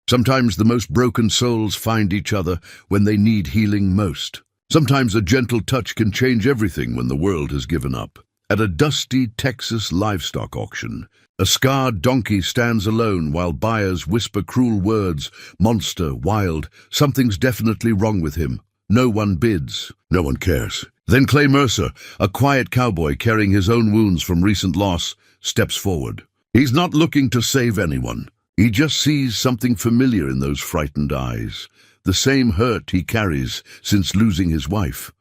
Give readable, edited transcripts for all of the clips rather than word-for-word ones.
Sometimes the most broken souls find each other when they need healing most. Sometimes a gentle touch can change everything when the world has given up. At a dusty Texas livestock auction, a scarred donkey stands alone while buyers whisper cruel words. Monster, wild, something's definitely wrong with him. No one bids. No one cares. Then Clay Mercer, a quiet cowboy carrying his own wounds from recent loss, steps forward. He's not looking to save anyone. He just sees something familiar in those frightened eyes, the same hurt he carries since losing his wife.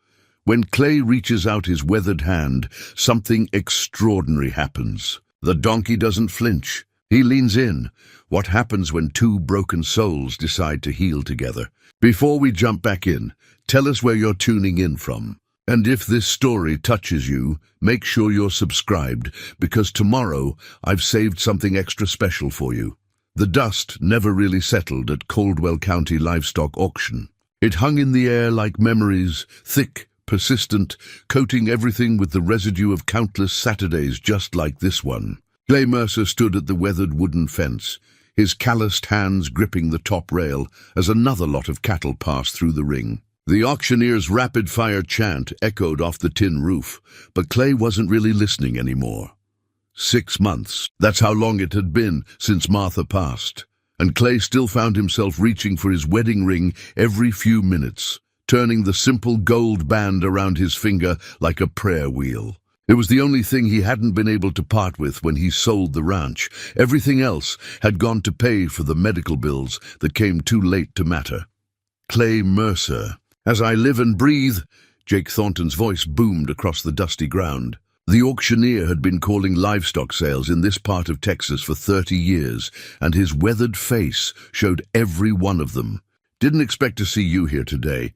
When Clay reaches out his weathered hand, something extraordinary happens. The donkey doesn't flinch. He leans in. What happens when two broken souls decide to heal together? Before we jump back in, tell us where you're tuning in from. And if this story touches you, make sure you're subscribed, because tomorrow I've saved something extra special for you. The dust never really settled at Caldwell County Livestock Auction. It hung in the air like memories, thick, persistent, coating everything with the residue of countless Saturdays just like this one. Clay Mercer stood at the weathered wooden fence, his calloused hands gripping the top rail as another lot of cattle passed through the ring. The auctioneer's rapid-fire chant echoed off the tin roof, but Clay wasn't really listening anymore. 6 months, that's how long it had been since Martha passed, and Clay still found himself reaching for his wedding ring every few minutes, turning the simple gold band around his finger like a prayer wheel. It was the only thing he hadn't been able to part with when he sold the ranch. Everything else had gone to pay for the medical bills that came too late to matter. Clay Mercer. As I live and breathe, Jake Thornton's voice boomed across the dusty ground. The auctioneer had been calling livestock sales in this part of Texas for 30 years, and his weathered face showed every one of them. Didn't expect to see you here today.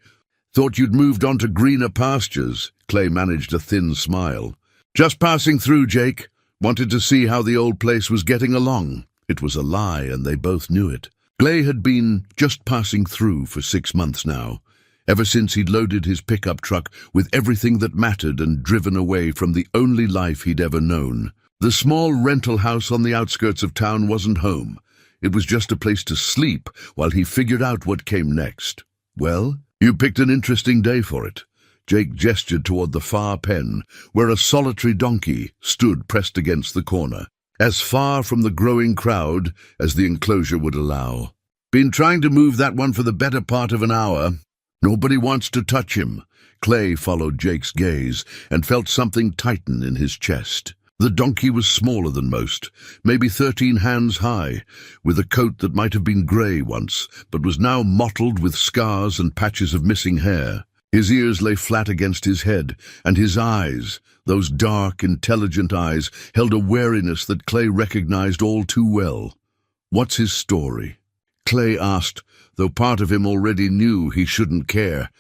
Thought you'd moved on to greener pastures. Clay managed a thin smile. Just passing through, Jake. Wanted to see how the old place was getting along. It was a lie, and they both knew it. Clay had been just passing through for 6 months now, ever since he'd loaded his pickup truck with everything that mattered and driven away from the only life he'd ever known. The small rental house on the outskirts of town wasn't home. It was just a place to sleep while he figured out what came next. Well, you picked an interesting day for it. Jake gestured toward the far pen, where a solitary donkey stood pressed against the corner, as far from the growing crowd as the enclosure would allow. Been trying to move that one for the better part of an hour. Nobody wants to touch him. Clay followed Jake's gaze and felt something tighten in his chest. The donkey was smaller than most, maybe 13 hands high, with a coat that might have been grey once, but was now mottled with scars and patches of missing hair. His ears lay flat against his head, and his eyes, those dark, intelligent eyes, held a wariness that Clay recognized all too well. What's his story? Clay asked, though part of him already knew he shouldn't care.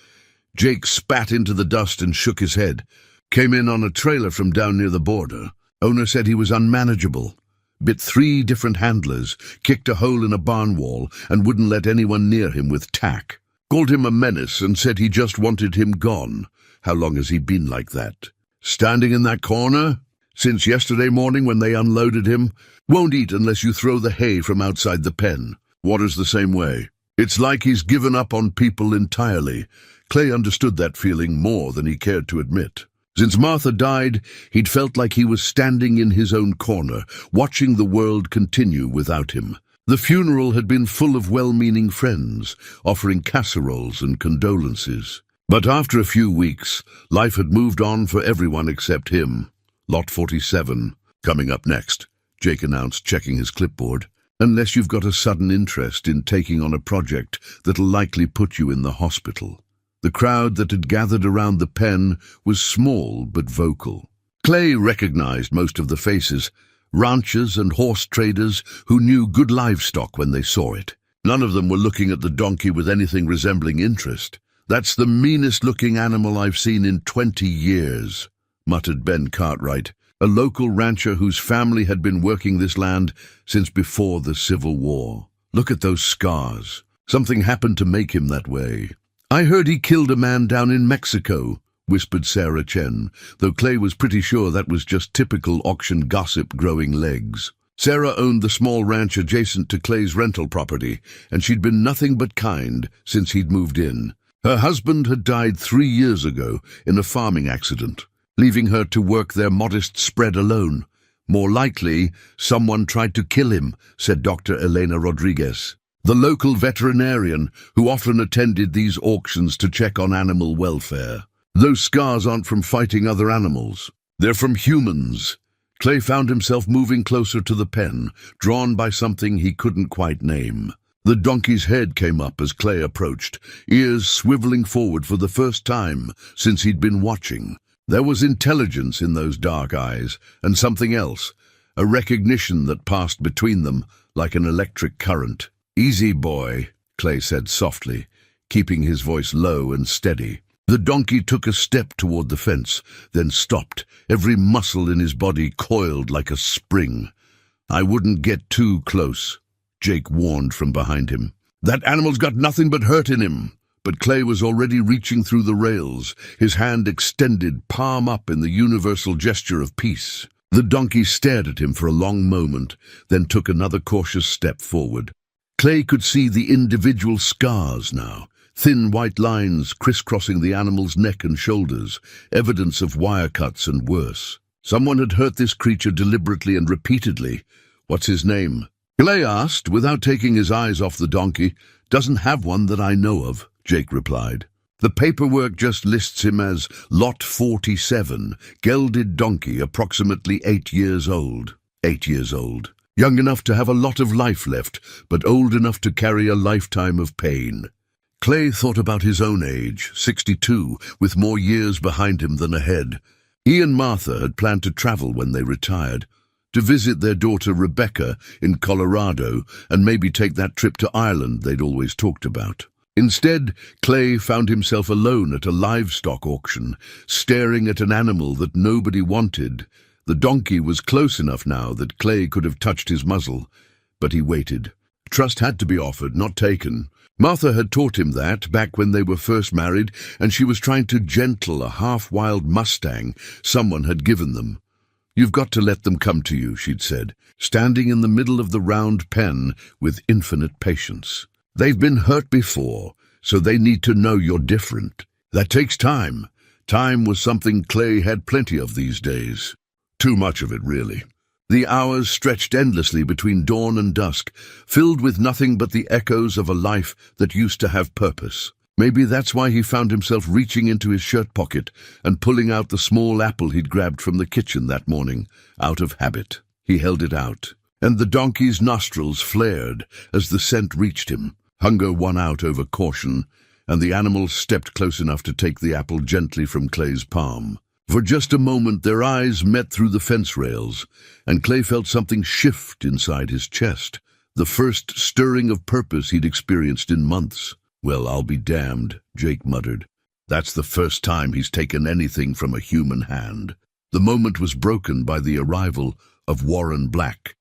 Jake spat into the dust and shook his head. Came in on a trailer from down near the border. Owner said he was unmanageable. Bit 3 different handlers, kicked a hole in a barn wall, and wouldn't let anyone near him with tack. Called him a menace and said he just wanted him gone. How long has he been like that? Standing in that corner? Since yesterday morning when they unloaded him. Won't eat unless you throw the hay from outside the pen. Water's the same way. It's like he's given up on people entirely. Clay understood that feeling more than he cared to admit. Since Martha died, he'd felt like he was standing in his own corner, watching the world continue without him. The funeral had been full of well-meaning friends, offering casseroles and condolences. But after a few weeks, life had moved on for everyone except him. Lot 47, coming up next, Jake announced, checking his clipboard. Unless you've got a sudden interest in taking on a project that'll likely put you in the hospital. The crowd that had gathered around the pen was small but vocal. Clay recognized most of the faces, ranchers and horse traders who knew good livestock when they saw it. None of them were looking at the donkey with anything resembling interest. "That's the meanest-looking animal I've seen in 20 years, muttered Ben Cartwright, a local rancher whose family had been working this land since before the Civil War. Look at those scars. Something happened to make him that way. "I heard he killed a man down in Mexico," whispered Sarah Chen, though Clay was pretty sure that was just typical auction gossip growing legs. Sarah owned the small ranch adjacent to Clay's rental property, and she'd been nothing but kind since he'd moved in. Her husband had died 3 years ago in a farming accident, leaving her to work their modest spread alone. More likely, someone tried to kill him, said Dr. Elena Rodriguez, the local veterinarian who often attended these auctions to check on animal welfare. Those scars aren't from fighting other animals. They're from humans. Clay found himself moving closer to the pen, drawn by something he couldn't quite name. The donkey's head came up as Clay approached, ears swiveling forward for the first time since he'd been watching. There was intelligence in those dark eyes, and something else, a recognition that passed between them like an electric current. "Easy, boy," Clay said softly, keeping his voice low and steady. The donkey took a step toward the fence, then stopped, every muscle in his body coiled like a spring. "I wouldn't get too close," Jake warned from behind him. "That animal's got nothing but hurt in him." But Clay was already reaching through the rails, his hand extended, palm up in the universal gesture of peace. The donkey stared at him for a long moment, then took another cautious step forward. Clay could see the individual scars now, thin white lines crisscrossing the animal's neck and shoulders, evidence of wire cuts and worse. Someone had hurt this creature deliberately and repeatedly. "What's his name?" Clay asked, without taking his eyes off the donkey. "Doesn't have one that I know of," Jake replied. "The paperwork just lists him as Lot 47, gelded donkey, approximately 8 years old. 8 years old. Young enough to have a lot of life left, but old enough to carry a lifetime of pain." Clay thought about his own age, 62, with more years behind him than ahead. He and Martha had planned to travel when they retired, to visit their daughter Rebecca in Colorado and maybe take that trip to Ireland they'd always talked about. Instead, Clay found himself alone at a livestock auction, staring at an animal that nobody wanted. The donkey was close enough now that Clay could have touched his muzzle, but he waited. Trust had to be offered, not taken. Martha had taught him that back when they were first married, and she was trying to gentle a half-wild Mustang someone had given them. "You've got to let them come to you," she'd said, standing in the middle of the round pen with infinite patience. "They've been hurt before, so they need to know you're different. That takes time." Time was something Clay had plenty of these days. Too much of it, really. The hours stretched endlessly between dawn and dusk, filled with nothing but the echoes of a life that used to have purpose. Maybe that's why he found himself reaching into his shirt pocket and pulling out the small apple he'd grabbed from the kitchen that morning, out of habit. He held it out, and the donkey's nostrils flared as the scent reached him. Hunger won out over caution, and the animal stepped close enough to take the apple gently from Clay's palm. For just a moment their eyes met through the fence rails, and Clay felt something shift inside his chest, the first stirring of purpose he'd experienced in months. "Well, I'll be damned," Jake muttered. "That's the first time he's taken anything from a human hand." The moment was broken by the arrival of Warren Black,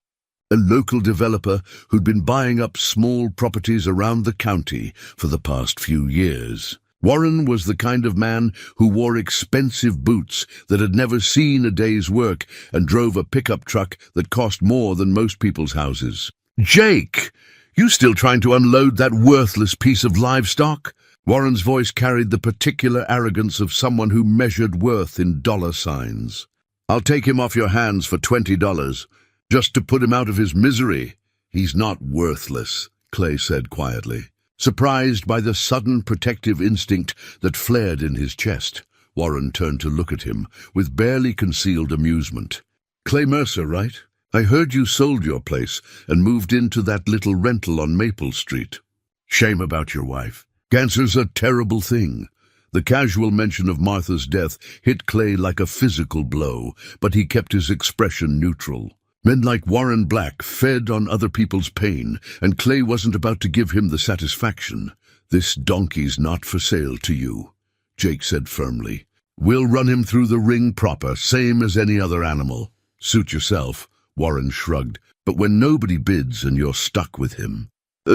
a local developer who'd been buying up small properties around the county for the past few years. Warren was the kind of man who wore expensive boots that had never seen a day's work and drove a pickup truck that cost more than most people's houses. "Jake, you still trying to unload that worthless piece of livestock?" Warren's voice carried the particular arrogance of someone who measured worth in dollar signs. "I'll take him off your hands for $20, just to put him out of his misery." "He's not worthless," Clay said quietly. Surprised by the sudden protective instinct that flared in his chest, Warren turned to look at him with barely concealed amusement. "Clay Mercer, right? I heard you sold your place and moved into that little rental on Maple Street. Shame about your wife. Cancer's a terrible thing." The casual mention of Martha's death hit Clay like a physical blow, but he kept his expression neutral. Men like Warren Black fed on other people's pain, and Clay wasn't about to give him the satisfaction. "This donkey's not for sale to you," Jake said firmly. "We'll run him through the ring proper, same as any other animal." "Suit yourself," Warren shrugged, "but when nobody bids and you're stuck with him."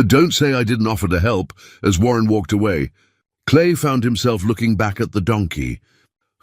Don't say I didn't offer to help." As Warren walked away, Clay found himself looking back at the donkey,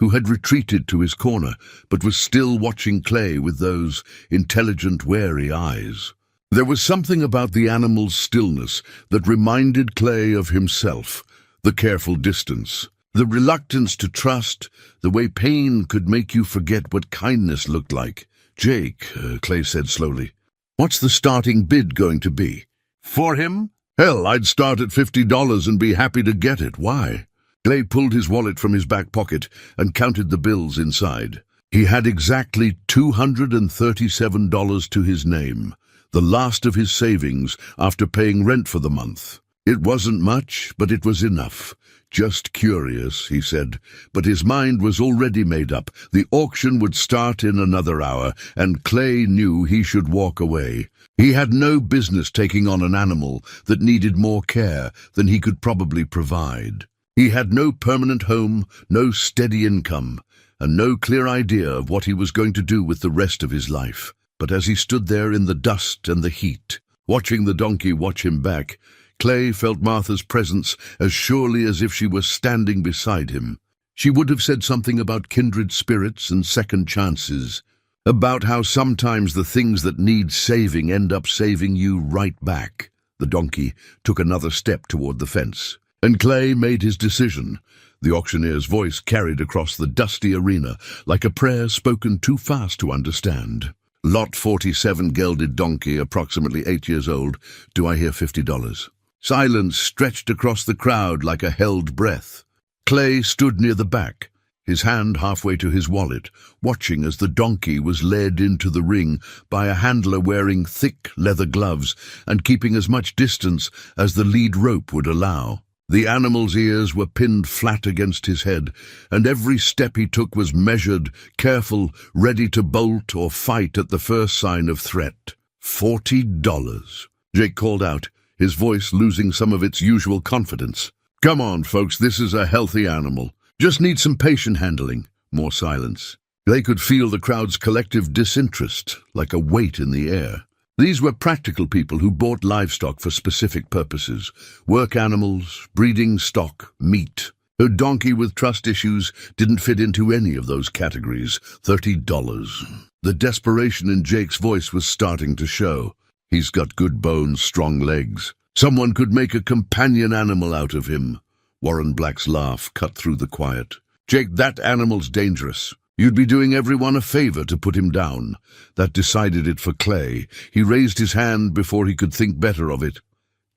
who had retreated to his corner, but was still watching Clay with those intelligent, wary eyes. There was something about the animal's stillness that reminded Clay of himself, the careful distance, the reluctance to trust, the way pain could make you forget what kindness looked like. "Jake," Clay said slowly, "what's the starting bid going to be?" "For him? Hell, I'd start at $50 and be happy to get it. Why?" Clay pulled his wallet from his back pocket and counted the bills inside. He had exactly $237 to his name, the last of his savings after paying rent for the month. It wasn't much, but it was enough. "Just curious," he said, but his mind was already made up. The auction would start in another hour, and Clay knew he should walk away. He had no business taking on an animal that needed more care than he could probably provide. He had no permanent home, no steady income, and no clear idea of what he was going to do with the rest of his life. But as he stood there in the dust and the heat, watching the donkey watch him back, Clay felt Martha's presence as surely as if she was standing beside him. She would have said something about kindred spirits and second chances, about how sometimes the things that need saving end up saving you right back. The donkey took another step toward the fence, and Clay made his decision. The auctioneer's voice carried across the dusty arena like a prayer spoken too fast to understand. "Lot 47, gelded donkey, approximately 8 years old. Do I hear $50? Silence stretched across the crowd like a held breath. Clay stood near the back, his hand halfway to his wallet, watching as the donkey was led into the ring by a handler wearing thick leather gloves and keeping as much distance as the lead rope would allow. The animal's ears were pinned flat against his head, and every step he took was measured, careful, ready to bolt or fight at the first sign of threat. $40, Jake called out, his voice losing some of its usual confidence. "Come on, folks, this is a healthy animal. Just need some patient handling." More silence. They could feel the crowd's collective disinterest, like a weight in the air. These were practical people who bought livestock for specific purposes: work animals, breeding stock, meat. Her donkey with trust issues didn't fit into any of those categories. $30. The desperation in Jake's voice was starting to show. "He's got good bones, strong legs. Someone could make a companion animal out of him." Warren Black's laugh cut through the quiet. "Jake, that animal's dangerous. You'd be doing everyone a favor to put him down." That decided it for Clay. He raised his hand before he could think better of it.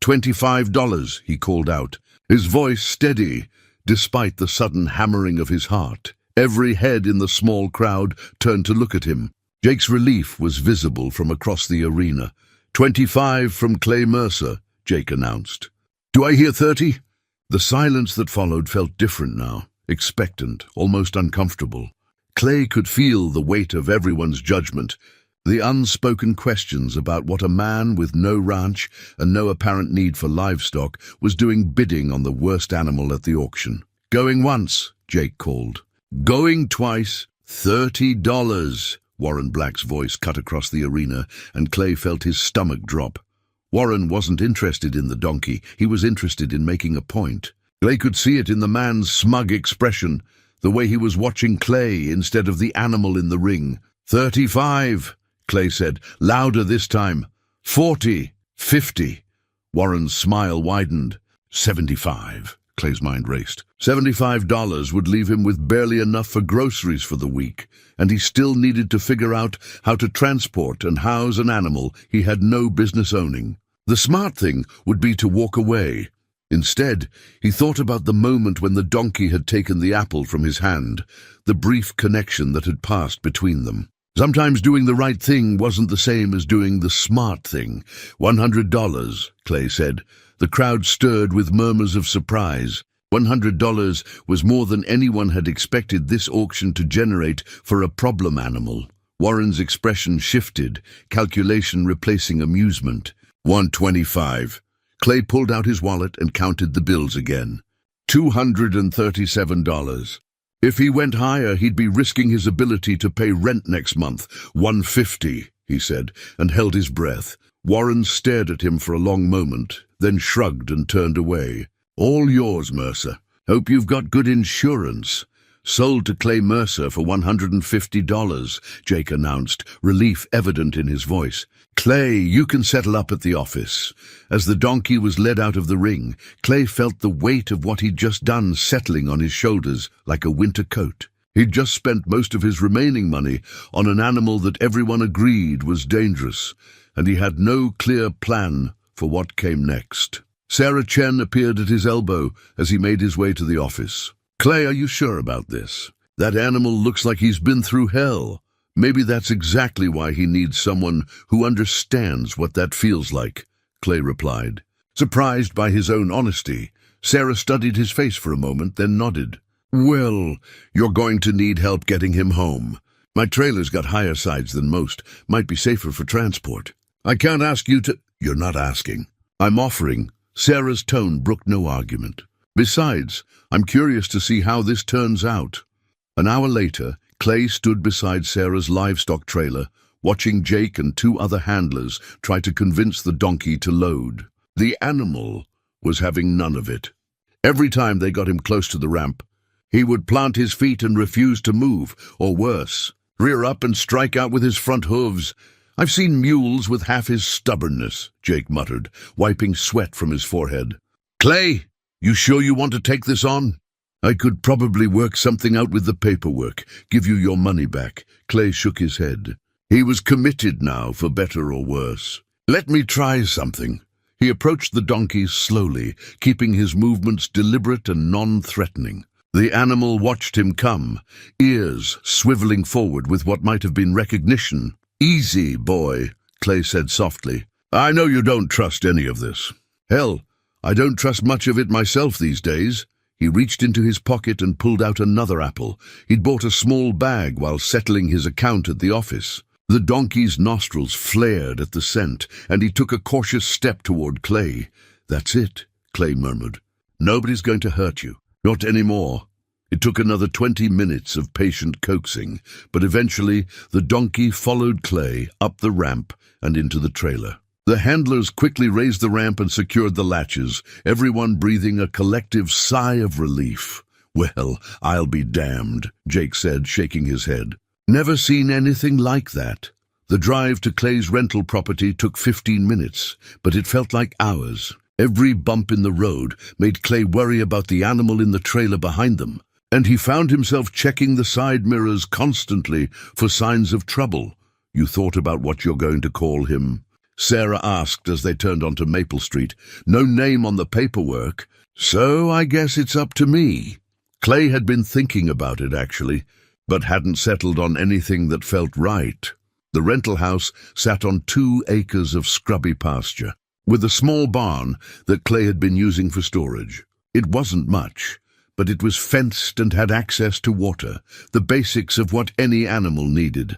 $25, he called out, his voice steady, despite the sudden hammering of his heart. Every head in the small crowd turned to look at him. Jake's relief was visible from across the arena. "25 from Clay Mercer," Jake announced. "Do I hear 30? The silence that followed felt different now, expectant, almost uncomfortable. Clay could feel the weight of everyone's judgment, the unspoken questions about what a man with no ranch and no apparent need for livestock was doing bidding on the worst animal at the auction. "Going once," Jake called. "Going twice." $30. Warren Black's voice cut across the arena, and Clay felt his stomach drop. Warren wasn't interested in the donkey. He was interested in making a point. Clay could see it in the man's smug expression, the way he was watching Clay instead of the animal in the ring. "35, Clay said, louder this time. 40, 50. Warren's smile widened. 75. Clay's mind raced. $75 would leave him with barely enough for groceries for the week, and he still needed to figure out how to transport and house an animal he had no business owning. The smart thing would be to walk away. Instead, he thought about the moment when the donkey had taken the apple from his hand, the brief connection that had passed between them. Sometimes doing the right thing wasn't the same as doing the smart thing. $100, Clay said. The crowd stirred with murmurs of surprise. $100 was more than anyone had expected this auction to generate for a problem animal. Warren's expression shifted, calculation replacing amusement. $125. Clay pulled out his wallet and counted the bills again. $237. If he went higher, he'd be risking his ability to pay rent next month. $150, he said, and held his breath. Warren stared at him for a long moment, then shrugged and turned away. "All yours, Mercer. Hope you've got good insurance." Sold to Clay Mercer for $150, Jake announced, relief evident in his voice. Clay, you can settle up at the office. As the donkey was led out of the ring, Clay felt the weight of what he'd just done settling on his shoulders like a winter coat. He'd just spent most of his remaining money on an animal that everyone agreed was dangerous, and he had no clear plan for what came next. Sarah Chen appeared at his elbow as he made his way to the office. Clay, are you sure about this? That animal looks like he's been through hell. Maybe that's exactly why he needs someone who understands what that feels like, Clay replied. Surprised by his own honesty, Sarah studied his face for a moment, then nodded. Well, you're going to need help getting him home. My trailer's got higher sides than most, might be safer for transport. I can't ask you to— You're not asking. I'm offering. Sarah's tone brooked no argument. Besides, I'm curious to see how this turns out. An hour later, Clay stood beside Sarah's livestock trailer, watching Jake and two other handlers try to convince the donkey to load. The animal was having none of it. Every time they got him close to the ramp, he would plant his feet and refuse to move, or worse, rear up and strike out with his front hooves. I've seen mules with half his stubbornness, Jake muttered, wiping sweat from his forehead. Clay, you sure you want to take this on? I could probably work something out with the paperwork, give you your money back. Clay shook his head. He was committed now, for better or worse. Let me try something. He approached the donkey slowly, keeping his movements deliberate and non-threatening. The animal watched him come, ears swiveling forward with what might have been recognition. Easy, boy, Clay said softly. I know you don't trust any of this. Hell, I don't trust much of it myself these days. He reached into his pocket and pulled out another apple. He'd bought a small bag while settling his account at the office. The donkey's nostrils flared at the scent, and he took a cautious step toward Clay. That's it, Clay murmured. Nobody's going to hurt you. Not anymore. It took another 20 minutes of patient coaxing, but eventually the donkey followed Clay up the ramp and into the trailer. The handlers quickly raised the ramp and secured the latches, everyone breathing a collective sigh of relief. Well, I'll be damned, Jake said, shaking his head. Never seen anything like that. The drive to Clay's rental property took 15 minutes, but it felt like hours. Every bump in the road made Clay worry about the animal in the trailer behind them, and he found himself checking the side mirrors constantly for signs of trouble. You thought about what you're going to call him? Sarah asked as they turned onto Maple Street. No name on the paperwork, so I guess it's up to me. Clay had been thinking about it, actually, but hadn't settled on anything that felt right. The rental house sat on 2 acres of scrubby pasture, with a small barn that Clay had been using for storage. It wasn't much, but it was fenced and had access to water, the basics of what any animal needed.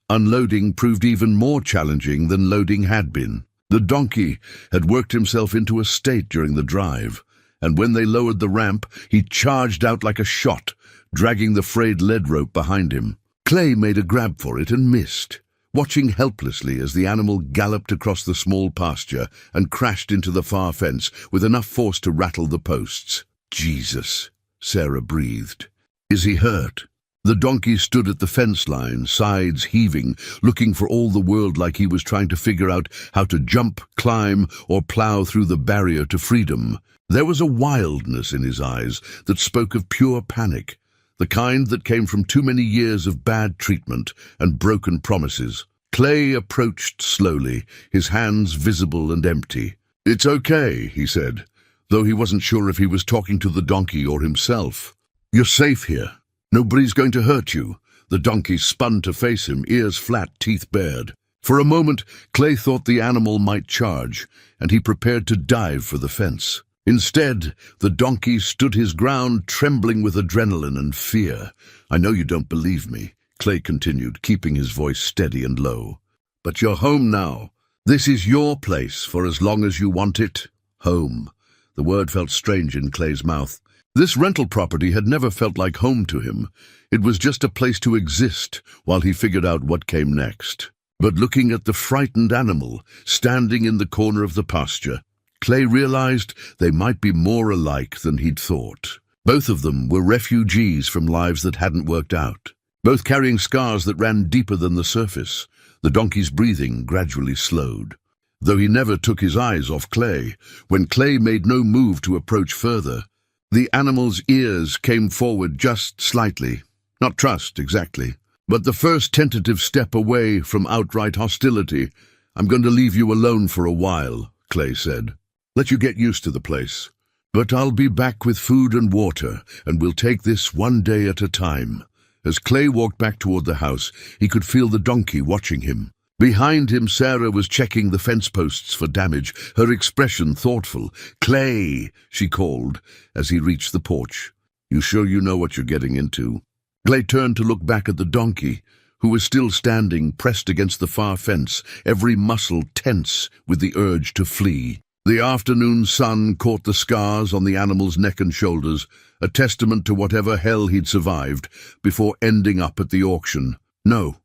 Unloading proved even more challenging than loading had been. The donkey had worked himself into a state during the drive, and when they lowered the ramp, he charged out like a shot, dragging the frayed lead rope behind him. Clay made a grab for it and missed, watching helplessly as the animal galloped across the small pasture and crashed into the far fence with enough force to rattle the posts. Jesus, Sarah breathed. Is he hurt? The donkey stood at the fence line, sides heaving, looking for all the world like he was trying to figure out how to jump, climb, or plow through the barrier to freedom. There was a wildness in his eyes that spoke of pure panic, the kind that came from too many years of bad treatment and broken promises. Clay approached slowly, his hands visible and empty. It's okay, he said, though he wasn't sure if he was talking to the donkey or himself. You're safe here. Nobody's going to hurt you. The donkey spun to face him, ears flat, teeth bared. For a moment, Clay thought the animal might charge, and he prepared to dive for the fence. Instead, the donkey stood his ground, trembling with adrenaline and fear. I know you don't believe me, Clay continued, keeping his voice steady and low. But you're home now. This is your place for as long as you want it. Home. The word felt strange in Clay's mouth. This rental property had never felt like home to him. It was just a place to exist while he figured out what came next. But looking at the frightened animal standing in the corner of the pasture, Clay realized they might be more alike than he'd thought. Both of them were refugees from lives that hadn't worked out, both carrying scars that ran deeper than the surface. The donkey's breathing gradually slowed, though he never took his eyes off Clay. When Clay made no move to approach further, the animal's ears came forward just slightly. Not trust, exactly, but the first tentative step away from outright hostility. "I'm going to leave you alone for a while," Clay said. "Let you get used to the place. But I'll be back with food and water, and we'll take this one day at a time." As Clay walked back toward the house, he could feel the donkey watching him. Behind him, Sarah was checking the fence posts for damage, her expression thoughtful. "Clay," she called as he reached the porch. "You sure you know what you're getting into?" Clay turned to look back at the donkey, who was still standing, pressed against the far fence, every muscle tense with the urge to flee. The afternoon sun caught the scars on the animal's neck and shoulders, a testament to whatever hell he'd survived before ending up at the auction. "No,"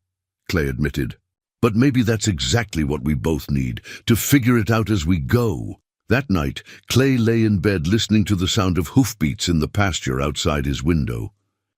Clay admitted. "But maybe that's exactly what we both need, to figure it out as we go." That night, Clay lay in bed listening to the sound of hoofbeats in the pasture outside his window.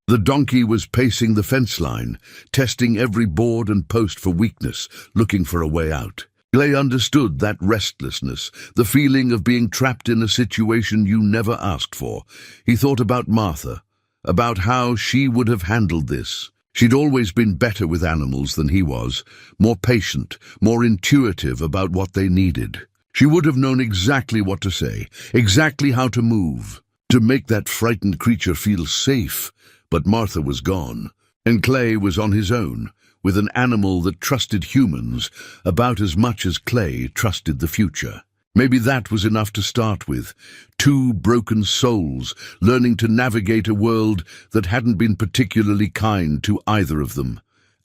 The donkey was pacing the fence line, testing every board and post for weakness, looking for a way out. Clay understood that restlessness, the feeling of being trapped in a situation you never asked for. He thought about Martha, about how she would have handled this. She'd always been better with animals than he was, more patient, more intuitive about what they needed. She would have known exactly what to say, exactly how to move, to make that frightened creature feel safe. But Martha was gone, and Clay was on his own, with an animal that trusted humans about as much as Clay trusted the future. Maybe that was enough to start with. Two broken souls learning to navigate a world that hadn't been particularly kind to either of them.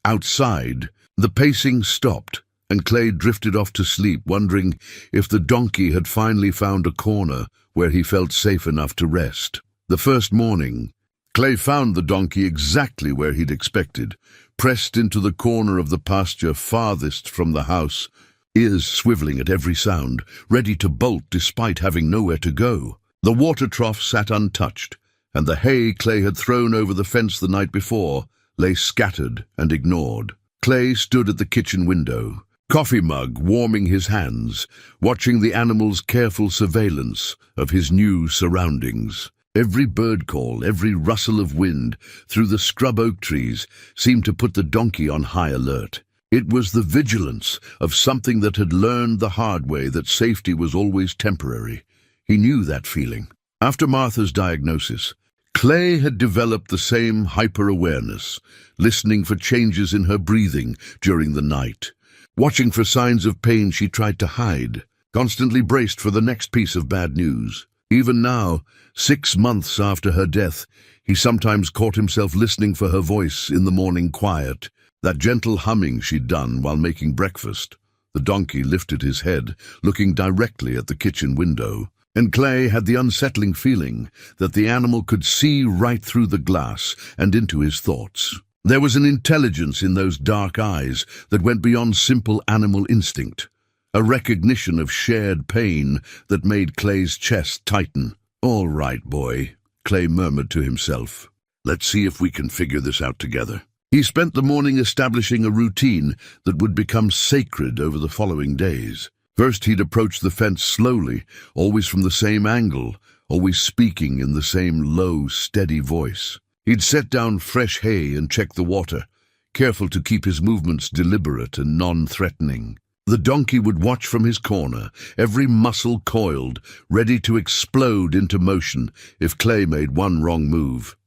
Outside, the pacing stopped, and Clay drifted off to sleep, wondering if the donkey had finally found a corner where he felt safe enough to rest. The first morning, Clay found the donkey exactly where he'd expected, pressed into the corner of the pasture farthest from the house, ears swiveling at every sound, ready to bolt despite having nowhere to go. The water trough sat untouched, and the hay Clay had thrown over the fence the night before lay scattered and ignored. Clay stood at the kitchen window, coffee mug warming his hands, watching the animal's careful surveillance of his new surroundings. Every bird call, every rustle of wind through the scrub oak trees seemed to put the donkey on high alert. It was the vigilance of something that had learned the hard way that safety was always temporary. He knew that feeling. After Martha's diagnosis, Clay had developed the same hyper-awareness, listening for changes in her breathing during the night, watching for signs of pain she tried to hide, constantly braced for the next piece of bad news. Even now, 6 months after her death, he sometimes caught himself listening for her voice in the morning quiet, that gentle humming she'd done while making breakfast. The donkey lifted his head, looking directly at the kitchen window, and Clay had the unsettling feeling that the animal could see right through the glass and into his thoughts. There was an intelligence in those dark eyes that went beyond simple animal instinct, a recognition of shared pain that made Clay's chest tighten. "All right, boy," Clay murmured to himself. "Let's see if we can figure this out together." He spent the morning establishing a routine that would become sacred over the following days. First, he'd approach the fence slowly, always from the same angle, always speaking in the same low, steady voice. He'd set down fresh hay and check the water, careful to keep his movements deliberate and non-threatening. The donkey would watch from his corner, every muscle coiled, ready to explode into motion if Clay made one wrong move.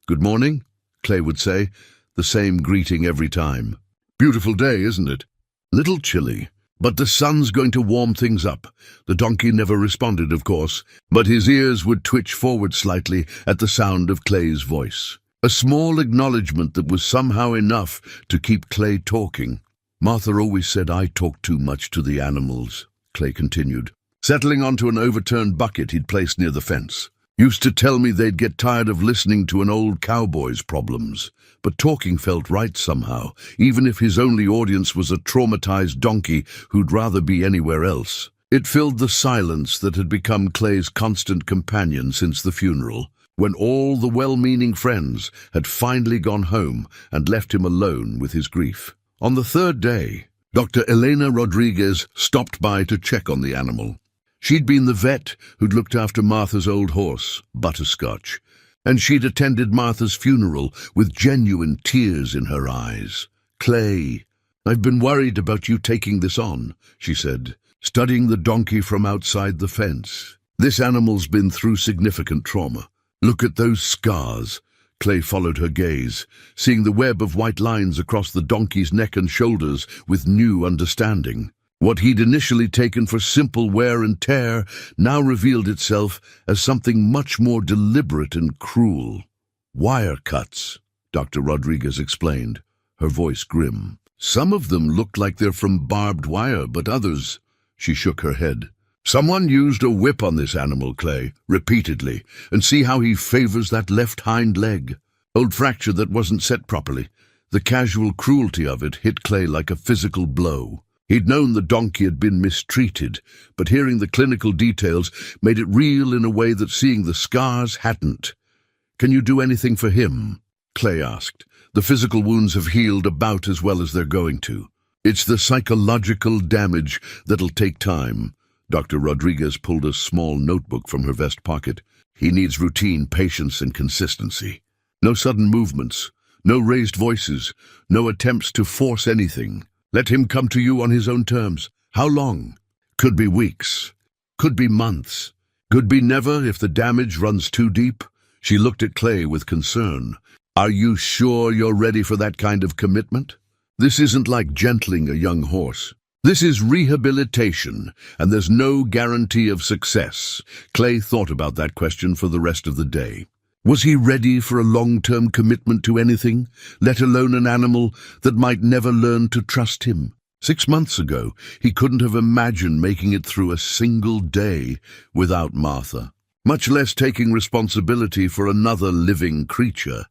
"Good morning," Clay would say, the same greeting every time. "Beautiful day, isn't it?" "Little chilly, but the sun's going to warm things up." The donkey never responded, of course, but his ears would twitch forward slightly at the sound of Clay's voice. A small acknowledgement that was somehow enough to keep Clay talking. "Martha always said I talked too much to the animals," Clay continued, settling onto an overturned bucket he'd placed near the fence. "Used to tell me they'd get tired of listening to an old cowboy's problems, but talking felt right somehow, even if his only audience was a traumatized donkey who'd rather be anywhere else." It filled the silence that had become Clay's constant companion since the funeral. when all the well-meaning friends had finally gone home and left him alone with his grief. On the third day, Dr. Elena Rodriguez stopped by to check on the animal. She'd been the vet who'd looked after Martha's old horse, Butterscotch, and she'd attended Martha's funeral with genuine tears in her eyes. "Clay, I've been worried about you taking this on," she said, studying the donkey from outside the fence. "This animal's been through significant trauma. Look at those scars." Clay followed her gaze, seeing the web of white lines across the donkey's neck and shoulders with new understanding. What he'd initially taken for simple wear and tear now revealed itself as something much more deliberate and cruel. "Wire cuts," Dr. Rodriguez explained, her voice grim. "Some of them look like they're from barbed wire, but others—" She shook her head. "Someone used a whip on this animal, Clay, repeatedly, and see how he favors that left hind leg. Old fracture that wasn't set properly. The casual cruelty of it hit Clay like a physical blow. He'd known the donkey had been mistreated, but hearing the clinical details made it real in a way that seeing the scars hadn't. "Can you do anything for him?" Clay asked. "The physical wounds have healed about as well as they're going to. It's the psychological damage that'll take time." Dr. Rodriguez pulled a small notebook from her vest pocket. "He needs routine, patience, and consistency. No sudden movements, no raised voices, no attempts to force anything. Let him come to you on his own terms. How long? Could be weeks. Could be months. Could be never if the damage runs too deep." She looked at Clay with concern. "Are you sure you're ready for that kind of commitment? This isn't like gentling a young horse. This is rehabilitation, and there's no guarantee of success." Clay thought about that question for the rest of the day. Was he ready for a long-term commitment to anything, let alone an animal that might never learn to trust him? 6 months ago, he couldn't have imagined making it through a single day without Martha, much less taking responsibility for another living creature.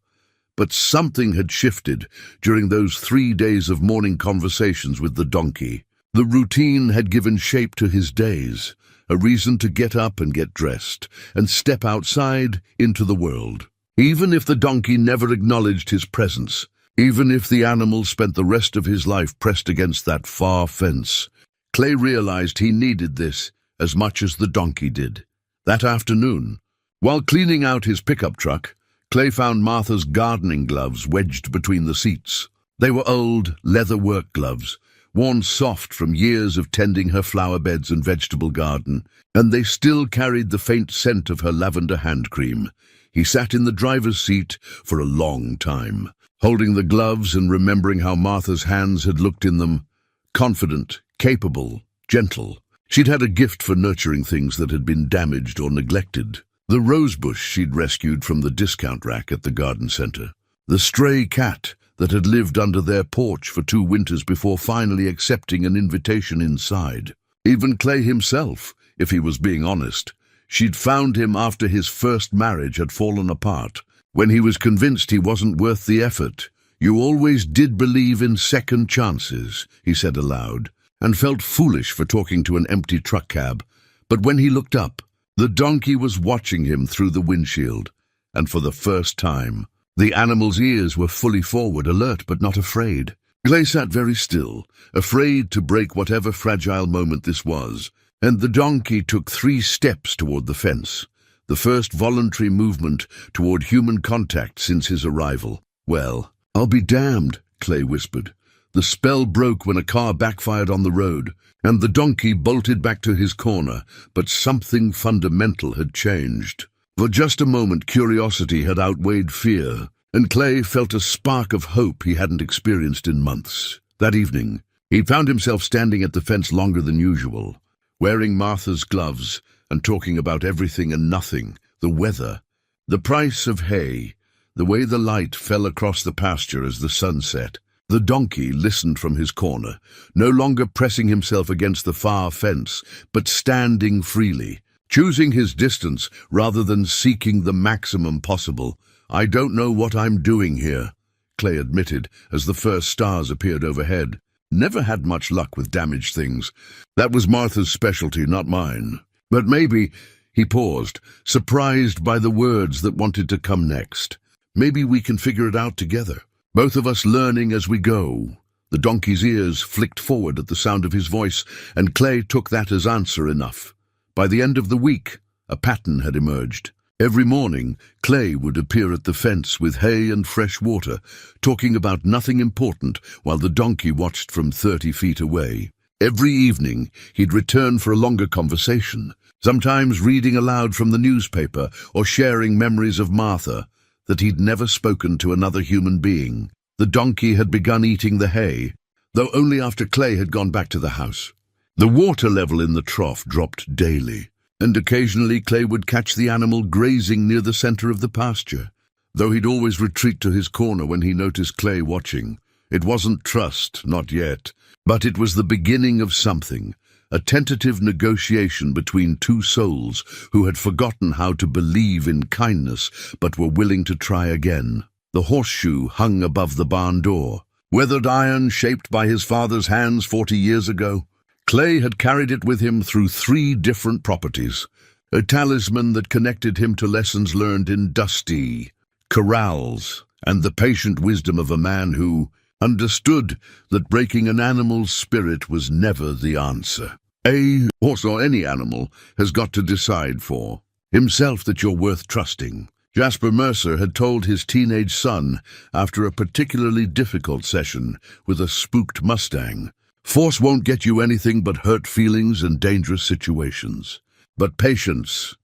But something had shifted during those 3 days of morning conversations with the donkey. The routine had given shape to his days, a reason to get up and get dressed, and step outside into the world. Even if the donkey never acknowledged his presence, even if the animal spent the rest of his life pressed against that far fence, Clay realized he needed this as much as the donkey did. That afternoon, while cleaning out his pickup truck, Clay found Martha's gardening gloves wedged between the seats. They were old, leather work gloves, worn soft from years of tending her flower beds and vegetable garden, and they still carried the faint scent of her lavender hand cream. He sat in the driver's seat for a long time, holding the gloves and remembering how Martha's hands had looked in them, confident, capable, gentle. She'd had a gift for nurturing things that had been damaged or neglected. The rosebush she'd rescued from the discount rack at the garden center. The stray cat that had lived under their porch for 2 winters before finally accepting an invitation inside. Even Clay himself, if he was being honest. She'd found him after his first marriage had fallen apart, when he was convinced he wasn't worth the effort. "You always did believe in second chances," he said aloud, and felt foolish for talking to an empty truck cab. But when he looked up, the donkey was watching him through the windshield, and for the first time, the animal's ears were fully forward, alert but not afraid. Clay sat very still, afraid to break whatever fragile moment this was, and the donkey took 3 steps toward the fence, the first voluntary movement toward human contact since his arrival. "Well, I'll be damned," Clay whispered. The spell broke when a car backfired on the road, and the donkey bolted back to his corner, but something fundamental had changed. For just a moment, curiosity had outweighed fear, and Clay felt a spark of hope he hadn't experienced in months. That evening, he found himself standing at the fence longer than usual, wearing Martha's gloves and talking about everything and nothing, the weather, the price of hay, the way the light fell across the pasture as the sun set. The donkey listened from his corner, no longer pressing himself against the far fence, but standing freely, choosing his distance rather than seeking the maximum possible. "I don't know what I'm doing here," Clay admitted as the first stars appeared overhead. "Never had much luck with damaged things. That was Martha's specialty, not mine. But maybe He paused, surprised by the words that wanted to come next. Maybe we can figure it out together. Both of us learning as we go. The donkey's ears flicked forward at the sound of his voice, and Clay took that as answer enough. By the end of the week, a pattern had emerged. Every morning, Clay would appear at the fence with hay and fresh water, talking about nothing important while the donkey watched from 30 feet away. Every evening, he'd return for a longer conversation, sometimes reading aloud from the newspaper or sharing memories of Martha that he'd never spoken to another human being. The donkey had begun eating the hay, though only after Clay had gone back to the house. The water level in the trough dropped daily, and occasionally Clay would catch the animal grazing near the center of the pasture, though he'd always retreat to his corner when he noticed Clay watching. It wasn't trust, not yet, but it was the beginning of something, a tentative negotiation between two souls who had forgotten how to believe in kindness but were willing to try again. The horseshoe hung above the barn door, weathered iron shaped by his father's hands 40 years ago. Clay had carried it with him through 3 different properties, a talisman that connected him to lessons learned in dusty corrals and the patient wisdom of a man who understood that breaking an animal's spirit was never the answer. A horse or any animal has got to decide for himself that you're worth trusting. Jasper Mercer had told his teenage son after a particularly difficult session with a spooked Mustang. Force won't get you anything but hurt feelings and dangerous situations. But patience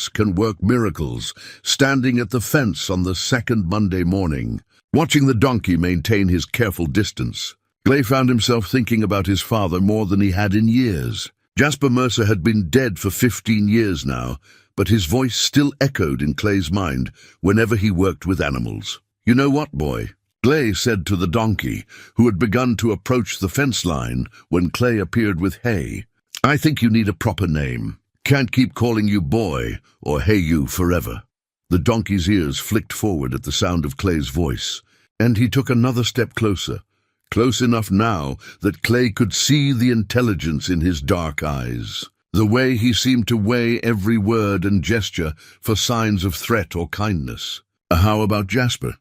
can work miracles. Standing at the fence on the second Monday morning, watching the donkey maintain his careful distance, Clay found himself thinking about his father more than he had in years. Jasper Mercer had been dead for 15 years now, but his voice still echoed in Clay's mind whenever he worked with animals. "You know what, boy?" Clay said to the donkey, who had begun to approach the fence line when Clay appeared with hay. "I think you need a proper name. Can't keep calling you boy or hey you forever." The donkey's ears flicked forward at the sound of Clay's voice, and he took another step closer, close enough now that Clay could see the intelligence in his dark eyes, the way he seemed to weigh every word and gesture for signs of threat or kindness. "How about Jasper?"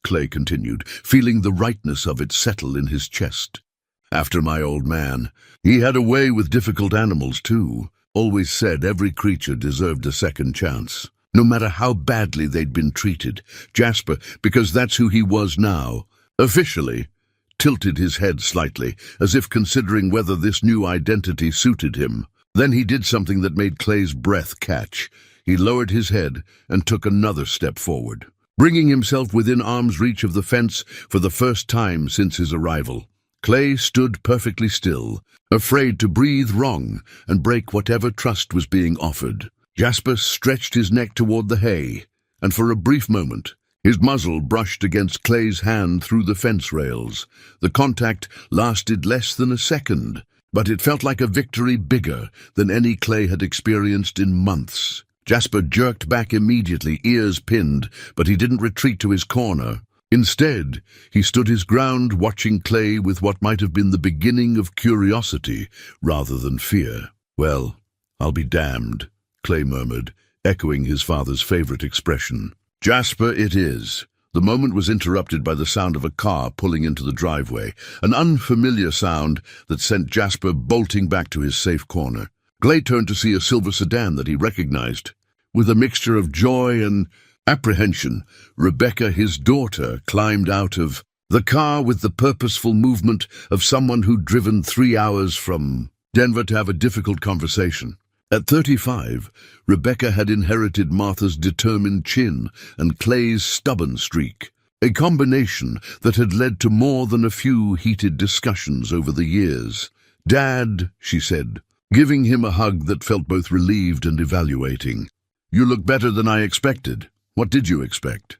Clay continued, feeling the rightness of it settle in his chest. "After my old man. He had a way with difficult animals, too. Always said every creature deserved a second chance, no matter how badly they'd been treated. Jasper, because that's who he was now, officially, tilted his head slightly, as if considering whether this new identity suited him. Then he did something that made Clay's breath catch. He lowered his head and took another step forward, bringing himself within arm's reach of the fence for the first time since his arrival. Clay stood perfectly still, afraid to breathe wrong and break whatever trust was being offered. Jasper stretched his neck toward the hay, and for a brief moment, his muzzle brushed against Clay's hand through the fence rails. The contact lasted less than a second, but it felt like a victory bigger than any Clay had experienced in months. Jasper jerked back immediately, ears pinned, but he didn't retreat to his corner. Instead, he stood his ground, watching Clay with what might have been the beginning of curiosity rather than fear. "Well, I'll be damned," Clay murmured, echoing his father's favorite expression. "Jasper, it is." The moment was interrupted by the sound of a car pulling into the driveway, an unfamiliar sound that sent Jasper bolting back to his safe corner. Clay turned to see a silver sedan that he recognized. With a mixture of joy and apprehension, Rebecca, his daughter, climbed out of the car with the purposeful movement of someone who'd driven 3 hours from Denver to have a difficult conversation. At 35, Rebecca had inherited Martha's determined chin and Clay's stubborn streak, a combination that had led to more than a few heated discussions over the years. "Dad," she said, giving him a hug that felt both relieved and evaluating. "You look better than I expected." "What did you expect?"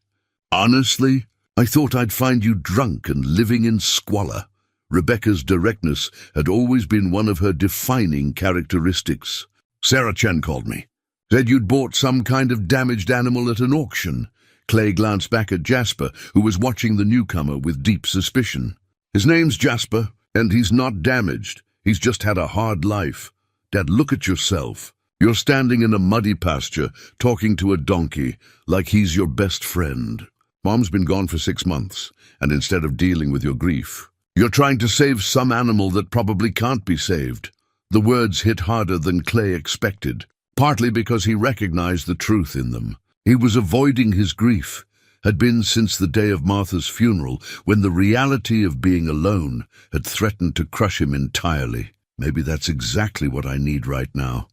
"Honestly, I thought I'd find you drunk and living in squalor." Rebecca's directness had always been one of her defining characteristics. "Sarah Chen called me. Said you'd bought some kind of damaged animal at an auction." Clay glanced back at Jasper, who was watching the newcomer with deep suspicion. "His name's Jasper, and he's not damaged. He's just had a hard life. Dad, look at yourself. You're standing in a muddy pasture, talking to a donkey, like he's your best friend. Mom's been gone for 6 months, and instead of dealing with your grief, you're trying to save some animal that probably can't be saved. The words hit harder than Clay expected, partly because he recognized the truth in them. He was avoiding his grief, had been since the day of Martha's funeral, when the reality of being alone had threatened to crush him entirely. Maybe that's exactly what I need right now,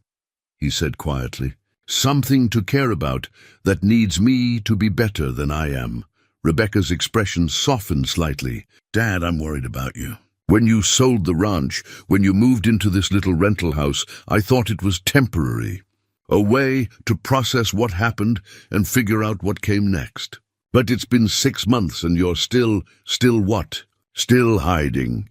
he said quietly. Something to care about that needs me to be better than I am. Rebecca's expression softened slightly. Dad, I'm worried about you. When you sold the ranch, when you moved into this little rental house, I thought it was temporary. A way to process what happened and figure out what came next. But it's been 6 months and you're still what? Still hiding.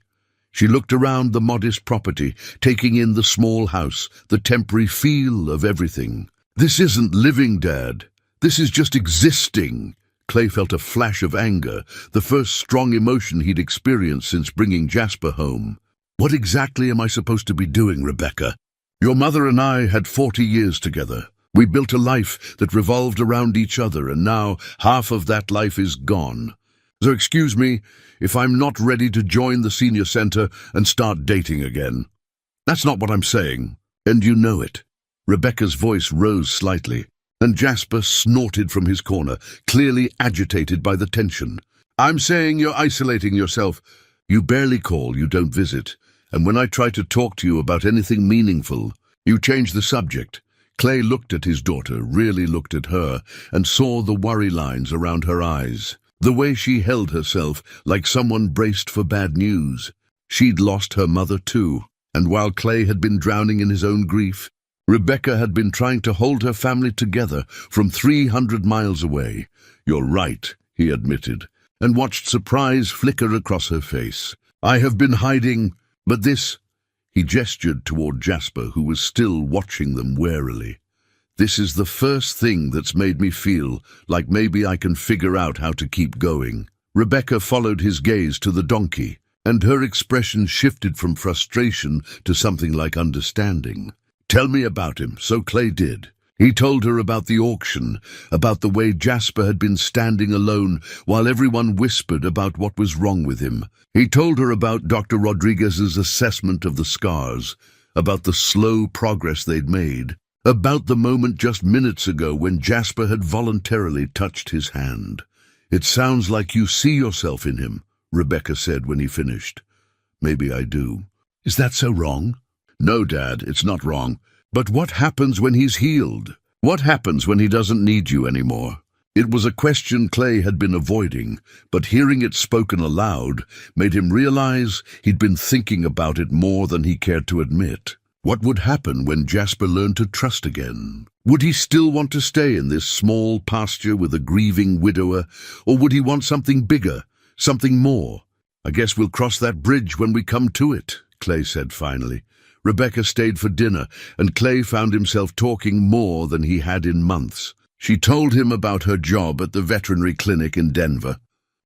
She looked around the modest property, taking in the small house, the temporary feel of everything. This isn't living, Dad. This is just existing. Clay felt a flash of anger, the first strong emotion he'd experienced since bringing Jasper home. What exactly am I supposed to be doing, Rebecca? Your mother and I had 40 years together. We built a life that revolved around each other, and now half of that life is gone. So excuse me if I'm not ready to join the senior center and start dating again. That's not what I'm saying, and you know it. Rebecca's voice rose slightly, and Jasper snorted from his corner, clearly agitated by the tension. I'm saying you're isolating yourself. You barely call, you don't visit, and when I try to talk to you about anything meaningful, you change the subject. Clay looked at his daughter, really looked at her, and saw the worry lines around her eyes. The way she held herself, like someone braced for bad news. She'd lost her mother too, and while Clay had been drowning in his own grief, Rebecca had been trying to hold her family together from 300 miles away. You're right, he admitted, and watched surprise flicker across her face. I have been hiding, but this... He gestured toward Jasper, who was still watching them warily. This is the first thing that's made me feel like maybe I can figure out how to keep going. Rebecca followed his gaze to the donkey, and her expression shifted from frustration to something like understanding. Tell me about him, so Clay did. He told her about the auction, about the way Jasper had been standing alone while everyone whispered about what was wrong with him. He told her about Dr. Rodriguez's assessment of the scars, about the slow progress they'd made, about the moment just minutes ago when Jasper had voluntarily touched his hand. It sounds like you see yourself in him, Rebecca said when he finished. Maybe I do. Is that so wrong? No, Dad, it's not wrong. But what happens when he's healed? What happens when he doesn't need you anymore? It was a question Clay had been avoiding, but hearing it spoken aloud made him realize he'd been thinking about it more than he cared to admit. What would happen when Jasper learned to trust again? Would he still want to stay in this small pasture with a grieving widower, or would he want something bigger, something more? I guess we'll cross that bridge when we come to it, Clay said finally. Rebecca stayed for dinner, and Clay found himself talking more than he had in months. She told him about her job at the veterinary clinic in Denver,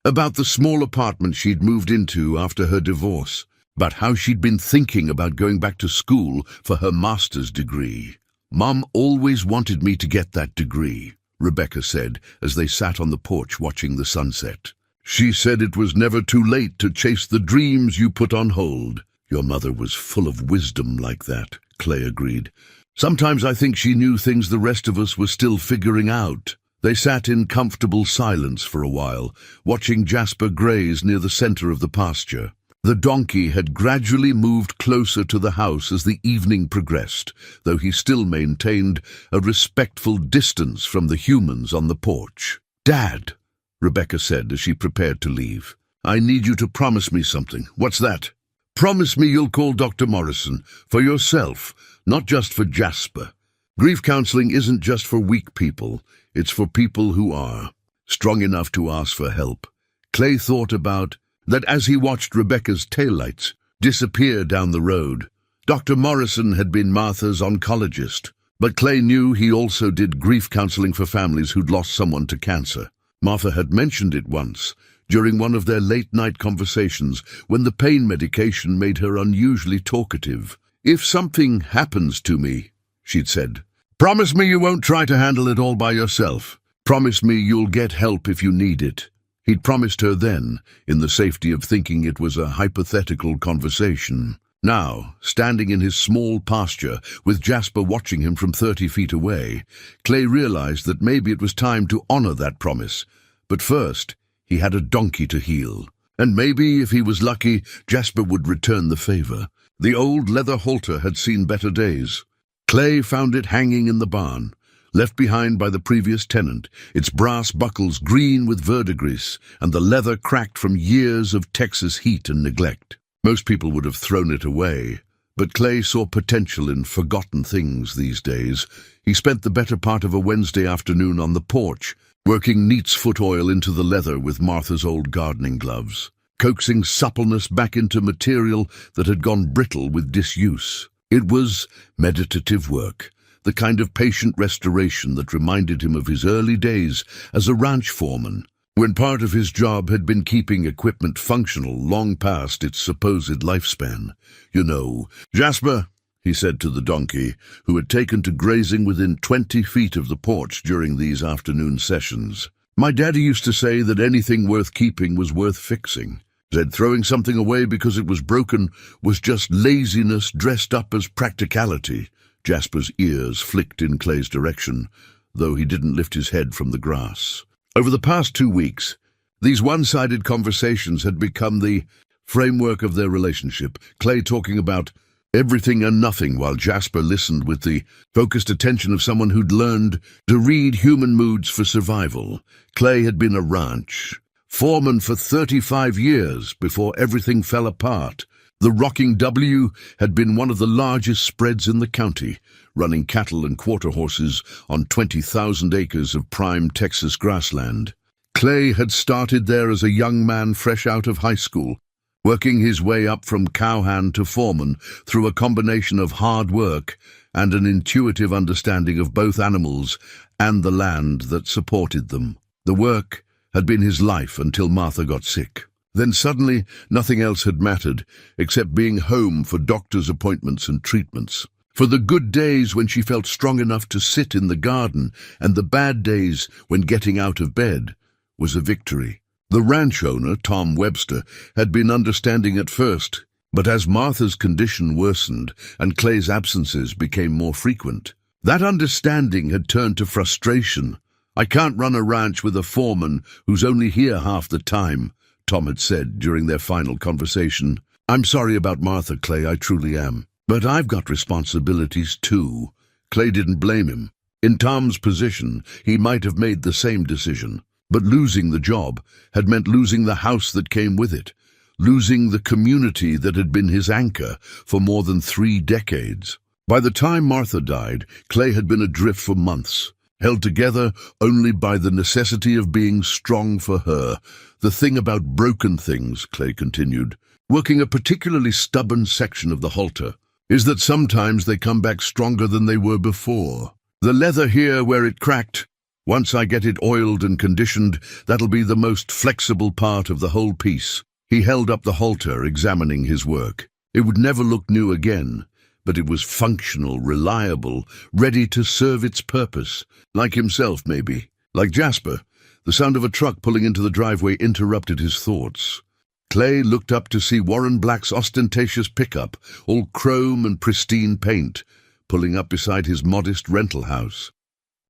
about the small apartment she'd moved into after her divorce, about how she'd been thinking about going back to school for her master's degree. Mom always wanted me to get that degree, Rebecca said as they sat on the porch watching the sunset. She said it was never too late to chase the dreams you put on hold. Your mother was full of wisdom like that, Clay agreed. Sometimes I think she knew things the rest of us were still figuring out. They sat in comfortable silence for a while, watching Jasper graze near the center of the pasture. The donkey had gradually moved closer to the house as the evening progressed, though he still maintained a respectful distance from the humans on the porch. Dad, Rebecca said as she prepared to leave, I need you to promise me something. What's that? Promise me you'll call Dr. Morrison, for yourself, not just for Jasper. Grief counseling isn't just for weak people, it's for people who are strong enough to ask for help. Clay thought about that as he watched Rebecca's taillights disappear down the road. Dr. Morrison had been Martha's oncologist, but Clay knew he also did grief counseling for families who'd lost someone to cancer. Martha had mentioned it once, during one of their late-night conversations when the pain medication made her unusually talkative. If something happens to me, she'd said. "Promise me you won't try to handle it all by yourself. Promise me you'll get help if you need it." He'd promised her then, in the safety of thinking it was a hypothetical conversation. Now, standing in his small pasture, with Jasper watching him from 30 feet away, Clay realized that maybe it was time to honor that promise. But first, he had a donkey to heal. And maybe, if he was lucky, Jasper would return the favor. The old leather halter had seen better days. Clay found it hanging in the barn, left behind by the previous tenant, its brass buckles green with verdigris and the leather cracked from years of Texas heat and neglect. Most people would have thrown it away, but Clay saw potential in forgotten things these days. He spent the better part of a Wednesday afternoon on the porch, working neat's foot oil into the leather with Martha's old gardening gloves, coaxing suppleness back into material that had gone brittle with disuse. It was meditative work, the kind of patient restoration that reminded him of his early days as a ranch foreman, when part of his job had been keeping equipment functional long past its supposed lifespan. "You know, Jasper," he said to the donkey, who had taken to grazing within 20 feet of the porch during these afternoon sessions, "my daddy used to say that anything worth keeping was worth fixing. Said throwing something away because it was broken was just laziness dressed up as practicality." Jasper's ears flicked in Clay's direction, though he didn't lift his head from the grass. Over the past 2 weeks, these one-sided conversations had become the framework of their relationship, Clay talking about everything and nothing while Jasper listened with the focused attention of someone who'd learned to read human moods for survival. Clay had been a ranch foreman for 35 years before everything fell apart. The Rocking W had been one of the largest spreads in the county, running cattle and quarter horses on 20,000 acres of prime Texas grassland. Clay had started there as a young man fresh out of high school, working his way up from cowhand to foreman through a combination of hard work and an intuitive understanding of both animals and the land that supported them. The work had been his life until Martha got sick. Then suddenly, nothing else had mattered, except being home for doctor's appointments and treatments. For the good days when she felt strong enough to sit in the garden, and the bad days when getting out of bed was a victory. The ranch owner, Tom Webster, had been understanding at first, but as Martha's condition worsened and Clay's absences became more frequent, that understanding had turned to frustration. "I can't run a ranch with a foreman who's only here half the time," Tom had said during their final conversation. "I'm sorry about Martha, Clay, I truly am. But I've got responsibilities too." Clay didn't blame him. In Tom's position, he might have made the same decision. But losing the job had meant losing the house that came with it, losing the community that had been his anchor for more than 3 decades. By the time Martha died, Clay had been adrift for months, held together only by the necessity of being strong for her. "The thing about broken things," Clay continued, working a particularly stubborn section of the halter, "is that sometimes they come back stronger than they were before. The leather here where it cracked, once I get it oiled and conditioned, that'll be the most flexible part of the whole piece." He held up the halter, examining his work. It would never look new again, but it was functional, reliable, ready to serve its purpose. Like himself, maybe. Like Jasper. The sound of a truck pulling into the driveway interrupted his thoughts. Clay looked up to see Warren Black's ostentatious pickup, all chrome and pristine paint, pulling up beside his modest rental house.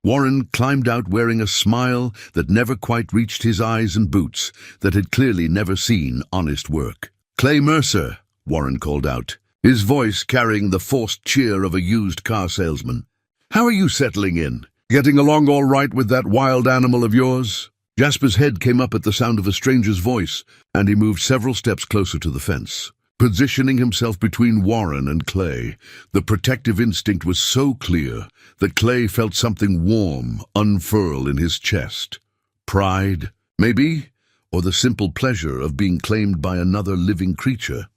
Warren climbed out wearing a smile that never quite reached his eyes and boots that had clearly never seen honest work. "Clay Mercer," Warren called out, his voice carrying the forced cheer of a used car salesman. "How are you settling in? Getting along all right with that wild animal of yours?" Jasper's head came up at the sound of a stranger's voice, and he moved several steps closer to the fence. Positioning himself between Warren and Clay, the protective instinct was so clear that Clay felt something warm unfurl in his chest. Pride, maybe, or the simple pleasure of being claimed by another living creature.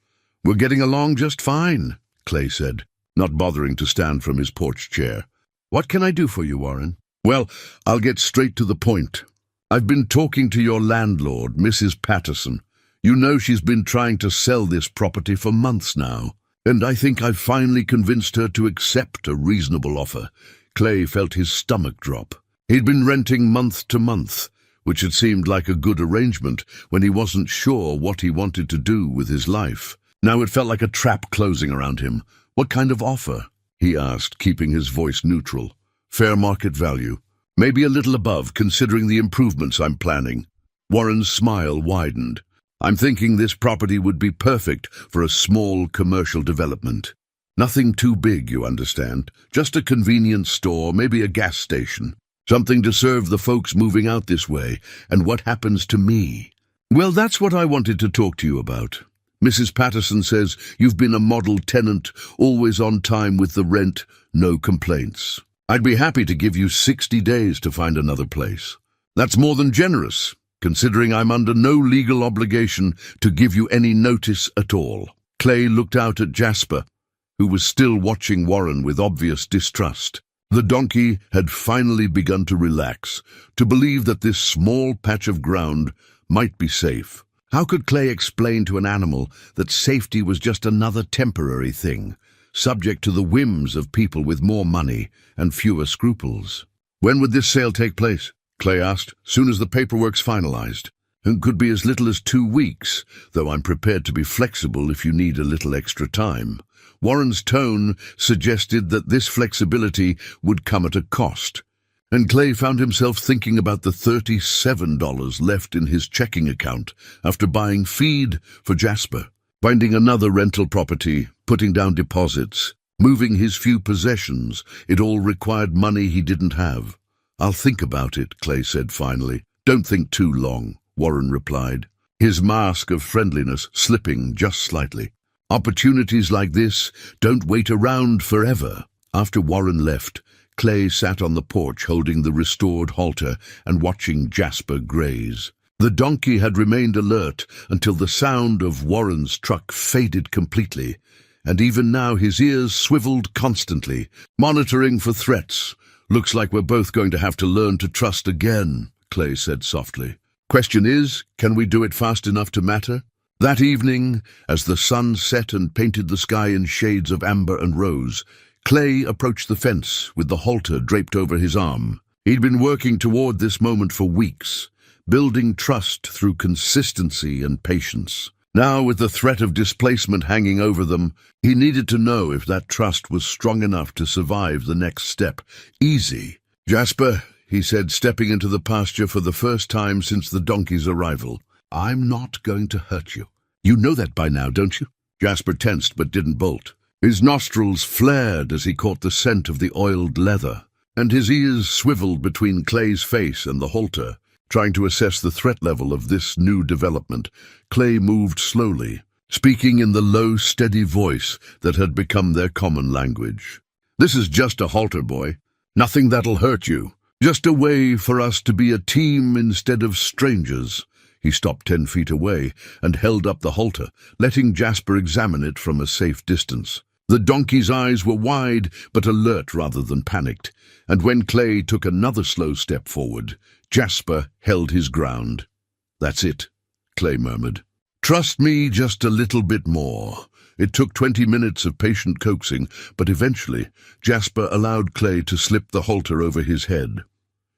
"We're getting along just fine," Clay said, not bothering to stand from his porch chair. "What can I do for you, Warren?" "Well, I'll get straight to the point. I've been talking to your landlord, Mrs. Patterson. You know she's been trying to sell this property for months now." And I think I've finally convinced her to accept a reasonable offer. Clay felt his stomach drop. He'd been renting month to month, which had seemed like a good arrangement when he wasn't sure what he wanted to do with his life. Now it felt like a trap closing around him. What kind of offer? He asked, keeping his voice neutral. Fair market value. Maybe a little above, considering the improvements I'm planning. Warren's smile widened. I'm thinking this property would be perfect for a small commercial development. Nothing too big, you understand. Just a convenience store, maybe a gas station. Something to serve the folks moving out this way. And what happens to me? Well, that's what I wanted to talk to you about. Mrs. Patterson says you've been a model tenant, always on time with the rent, no complaints. I'd be happy to give you 60 days to find another place. That's more than generous, considering I'm under no legal obligation to give you any notice at all. Clay looked out at Jasper, who was still watching Warren with obvious distrust. The donkey had finally begun to relax, to believe that this small patch of ground might be safe. How could Clay explain to an animal that safety was just another temporary thing, subject to the whims of people with more money and fewer scruples? When would this sale take place? Clay asked. Soon as the paperwork's finalized. And could be as little as 2 weeks, though I'm prepared to be flexible if you need a little extra time. Warren's tone suggested that this flexibility would come at a cost, and Clay found himself thinking about the $37 left in his checking account after buying feed for Jasper, finding another rental property, putting down deposits, moving his few possessions. It all required money he didn't have. I'll think about it, Clay said finally. Don't think too long, Warren replied, his mask of friendliness slipping just slightly. Opportunities like this don't wait around forever. After Warren left, Clay sat on the porch holding the restored halter and watching Jasper graze. The donkey had remained alert until the sound of Warren's truck faded completely, and even now his ears swiveled constantly, monitoring for threats. Looks like we're both going to have to learn to trust again, Clay said softly. Question is, can we do it fast enough to matter? That evening, as the sun set and painted the sky in shades of amber and rose, Clay approached the fence with the halter draped over his arm. He'd been working toward this moment for weeks, building trust through consistency and patience. Now, with the threat of displacement hanging over them, he needed to know if that trust was strong enough to survive the next step. Easy. Jasper, he said, stepping into the pasture for the first time since the donkey's arrival. I'm not going to hurt you. You know that by now, don't you? Jasper tensed but didn't bolt. His nostrils flared as he caught the scent of the oiled leather, and his ears swiveled between Clay's face and the halter. Trying to assess the threat level of this new development, Clay moved slowly, speaking in the low, steady voice that had become their common language. This is just a halter, boy. Nothing that'll hurt you. Just a way for us to be a team instead of strangers. He stopped 10 feet away and held up the halter, letting Jasper examine it from a safe distance. The donkey's eyes were wide but alert rather than panicked, and when Clay took another slow step forward, Jasper held his ground. That's it, Clay murmured. Trust me just a little bit more. It took 20 minutes of patient coaxing, but eventually Jasper allowed Clay to slip the halter over his head.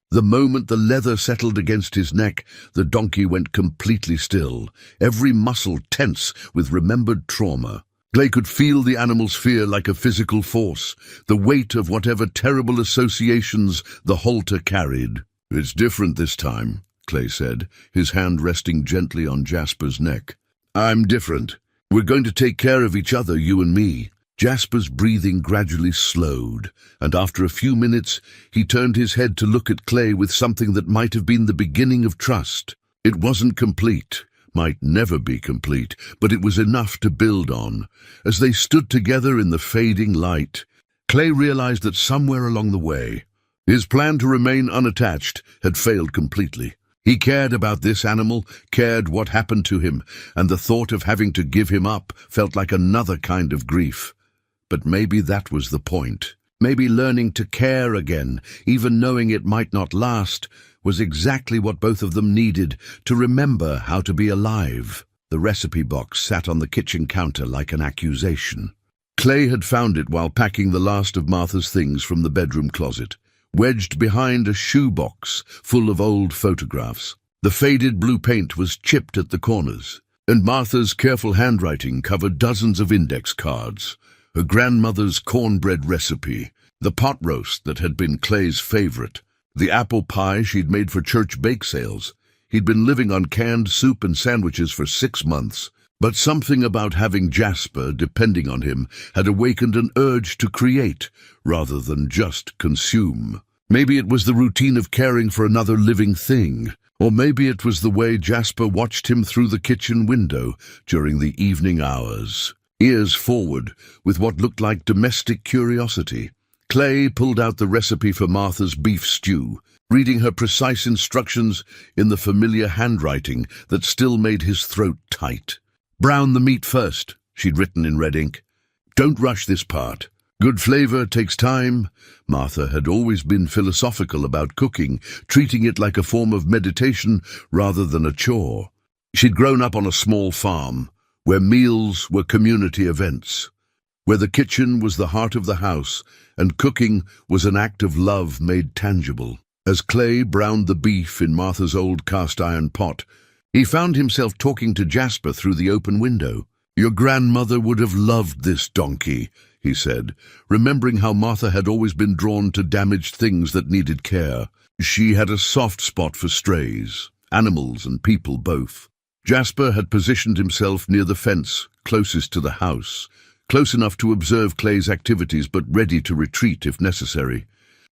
The moment the leather settled against his neck, the donkey went completely still, every muscle tense with remembered trauma. Clay could feel the animal's fear like a physical force, the weight of whatever terrible associations the halter carried. It's different this time, Clay said, his hand resting gently on Jasper's neck. I'm different. We're going to take care of each other, you and me. Jasper's breathing gradually slowed, and after a few minutes he turned his head to look at Clay with something that might have been the beginning of trust. It wasn't complete, might never be complete, but it was enough to build on. As they stood together in the fading light, Clay realized that somewhere along the way, his plan to remain unattached had failed completely. He cared about this animal, cared what happened to him, and the thought of having to give him up felt like another kind of grief. But maybe that was the point. Maybe learning to care again, even knowing it might not last, was exactly what both of them needed to remember how to be alive. The recipe box sat on the kitchen counter like an accusation. Clay had found it while packing the last of Martha's things from the bedroom closet, wedged behind a shoebox full of old photographs. The faded blue paint was chipped at the corners, and Martha's careful handwriting covered dozens of index cards. Her grandmother's cornbread recipe, the pot roast that had been Clay's favorite, the apple pie she'd made for church bake sales. He'd been living on canned soup and sandwiches for 6 months, but something about having Jasper depending on him had awakened an urge to create rather than just consume. Maybe it was the routine of caring for another living thing, or maybe it was the way Jasper watched him through the kitchen window during the evening hours. Ears forward, with what looked like domestic curiosity, Clay pulled out the recipe for Martha's beef stew, reading her precise instructions in the familiar handwriting that still made his throat tight. "Brown the meat first," she'd written in red ink. "Don't rush this part. Good flavor takes time." Martha had always been philosophical about cooking, treating it like a form of meditation rather than a chore. She'd grown up on a small farm, where meals were community events, where the kitchen was the heart of the house, and cooking was an act of love made tangible. As Clay browned the beef in Martha's old cast-iron pot, he found himself talking to Jasper through the open window. "Your grandmother would have loved this donkey," he said, remembering how Martha had always been drawn to damaged things that needed care. She had a soft spot for strays, animals and people both. Jasper had positioned himself near the fence, closest to the house, close enough to observe Clay's activities but ready to retreat if necessary.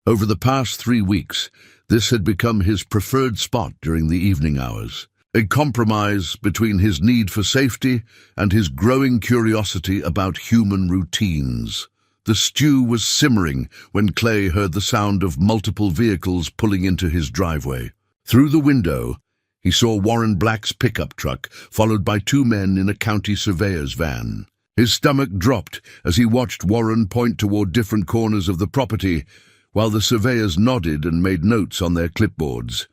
Over the past 3 weeks, this had become his preferred spot during the evening hours, a compromise between his need for safety and his growing curiosity about human routines. The stew was simmering when Clay heard the sound of multiple vehicles pulling into his driveway. Through the window, he saw Warren Black's pickup truck, followed by 2 men in a county surveyor's van. His stomach dropped as he watched Warren point toward different corners of the property, while the surveyors nodded and made notes on their clipboards.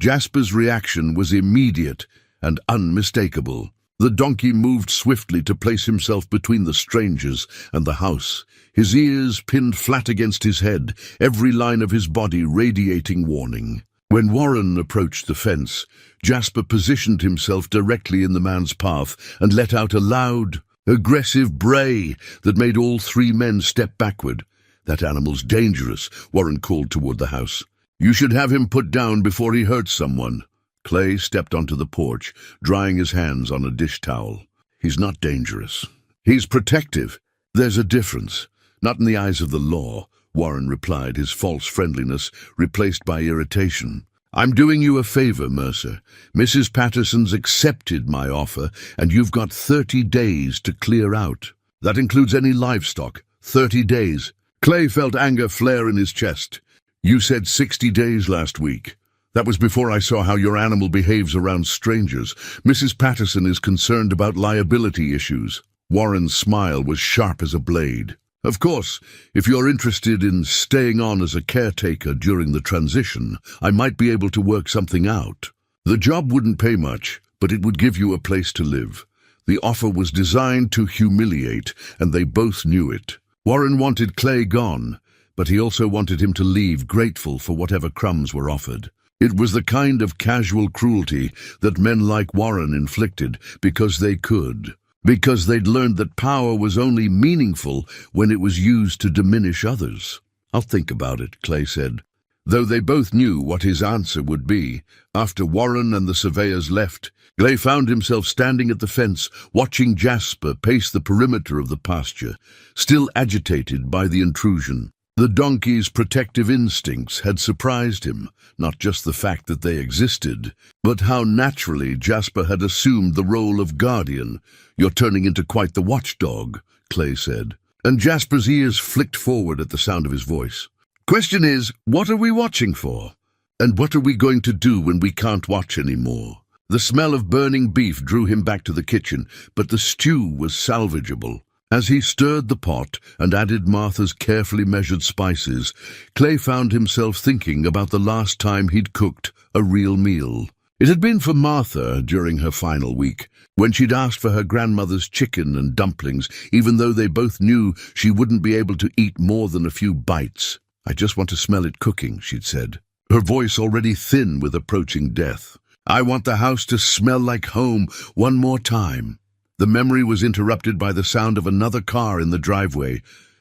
Jasper's reaction was immediate and unmistakable. The donkey moved swiftly to place himself between the strangers and the house, his ears pinned flat against his head, every line of his body radiating warning. When Warren approached the fence, Jasper positioned himself directly in the man's path and let out a loud, aggressive bray that made all 3 men step backward. "That animal's dangerous," Warren called toward the house. "You should have him put down before he hurts someone." Clay stepped onto the porch, drying his hands on a dish towel. "He's not dangerous. He's protective. There's a difference. Not in the eyes of the law," Warren replied, his false friendliness replaced by irritation. "I'm doing you a favor, Mercer. Mrs. Patterson's accepted my offer, and you've got 30 days to clear out. That includes any livestock. 30 days. Clay felt anger flare in his chest. "You said 60 days last week. That was before I saw how your animal behaves around strangers. Mrs. Patterson is concerned about liability issues." Warren's smile was sharp as a blade. "Of course, if you're interested in staying on as a caretaker during the transition, I might be able to work something out. The job wouldn't pay much, but it would give you a place to live." The offer was designed to humiliate, and they both knew it. Warren wanted Clay gone, but he also wanted him to leave grateful for whatever crumbs were offered. It was the kind of casual cruelty that men like Warren inflicted because they could. Because they'd learned that power was only meaningful when it was used to diminish others. "I'll think about it," Clay said. Though they both knew what his answer would be, after Warren and the surveyors left, Clay found himself standing at the fence, watching Jasper pace the perimeter of the pasture, still agitated by the intrusion. The donkey's protective instincts had surprised him, not just the fact that they existed, but how naturally Jasper had assumed the role of guardian. "You're turning into quite the watchdog," Clay said, and Jasper's ears flicked forward at the sound of his voice. "Question is, what are we watching for? And what are we going to do when we can't watch anymore?" The smell of burning beef drew him back to the kitchen, but the stew was salvageable. As he stirred the pot and added Martha's carefully measured spices, Clay found himself thinking about the last time he'd cooked a real meal. It had been for Martha during her final week, when she'd asked for her grandmother's chicken and dumplings, even though they both knew she wouldn't be able to eat more than a few bites. "I just want to smell it cooking," she'd said, her voice already thin with approaching death. "I want the house to smell like home one more time." The memory was interrupted by the sound of another car in the driveway,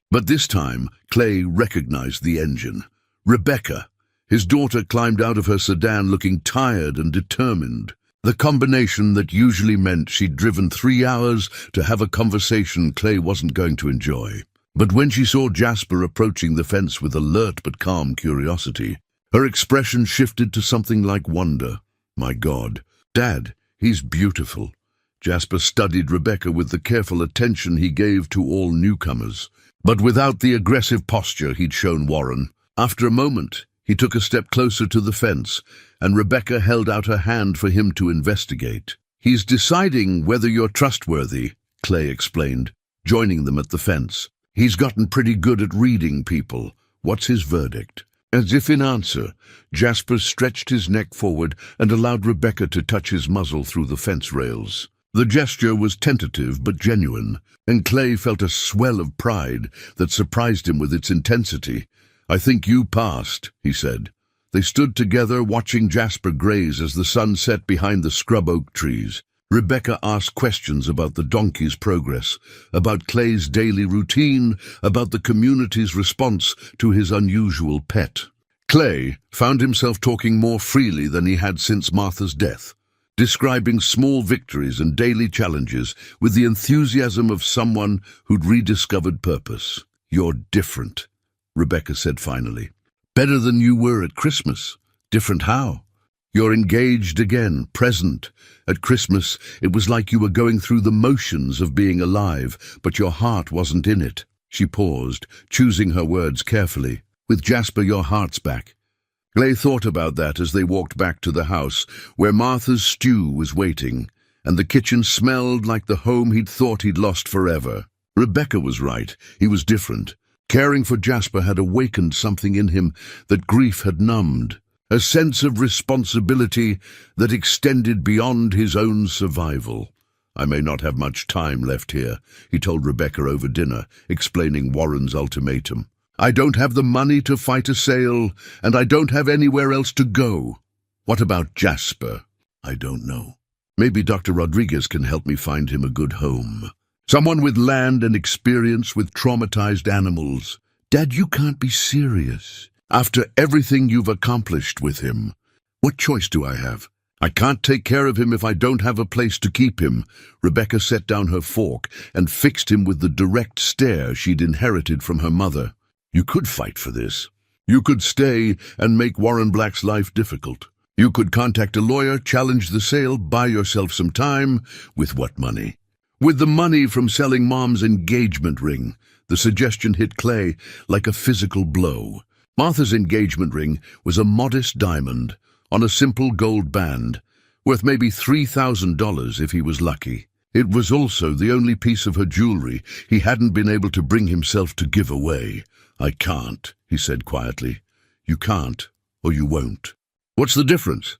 but this time Clay recognized the engine. Rebecca. His daughter climbed out of her sedan looking tired and determined. The combination that usually meant she'd driven 3 hours to have a conversation Clay wasn't going to enjoy. But when she saw Jasper approaching the fence with alert but calm curiosity, her expression shifted to something like wonder. "My God, Dad, he's beautiful." Jasper studied Rebecca with the careful attention he gave to all newcomers, but without the aggressive posture he'd shown Warren. After a moment, he took a step closer to the fence, and Rebecca held out her hand for him to investigate. "He's deciding whether you're trustworthy," Clay explained, joining them at the fence. "He's gotten pretty good at reading people. What's his verdict?" As if in answer, Jasper stretched his neck forward and allowed Rebecca to touch his muzzle through the fence rails. The gesture was tentative but genuine, and Clay felt a swell of pride that surprised him with its intensity. "I think you passed," he said. They stood together watching Jasper graze as the sun set behind the scrub oak trees. Rebecca asked questions about the donkey's progress, about Clay's daily routine, about the community's response to his unusual pet. Clay found himself talking more freely than he had since Martha's death, describing small victories and daily challenges with the enthusiasm of someone who'd rediscovered purpose. "You're different," Rebecca said finally. "Better than you were at Christmas." "Different how?" "You're engaged again, present. At Christmas, it was like you were going through the motions of being alive, but your heart wasn't in it." She paused, choosing her words carefully. "With Jasper, your heart's back." Clay thought about that as they walked back to the house, where Martha's stew was waiting, and the kitchen smelled like the home he'd thought he'd lost forever. Rebecca was right. He was different. Caring for Jasper had awakened something in him that grief had numbed, a sense of responsibility that extended beyond his own survival. "I may not have much time left here," he told Rebecca over dinner, explaining Warren's ultimatum. "I don't have the money to fight a sale, and I don't have anywhere else to go." "What about Jasper?" "I don't know. Maybe Dr. Rodriguez can help me find him a good home. Someone with land and experience with traumatized animals." "Dad, you can't be serious. After everything you've accomplished with him, what choice do I have? I can't take care of him if I don't have a place to keep him." Rebecca set down her fork and fixed him with the direct stare she'd inherited from her mother. "You could fight for this. You could stay and make Warren Black's life difficult. You could contact a lawyer, challenge the sale, buy yourself some time. With what money?" "With the money from selling Mom's engagement ring." The suggestion hit Clay like a physical blow. Martha's engagement ring was a modest diamond on a simple gold band, worth maybe $3,000 if he was lucky. It was also the only piece of her jewelry he hadn't been able to bring himself to give away. "I can't," he said quietly. "You can't, or you won't." "What's the difference?"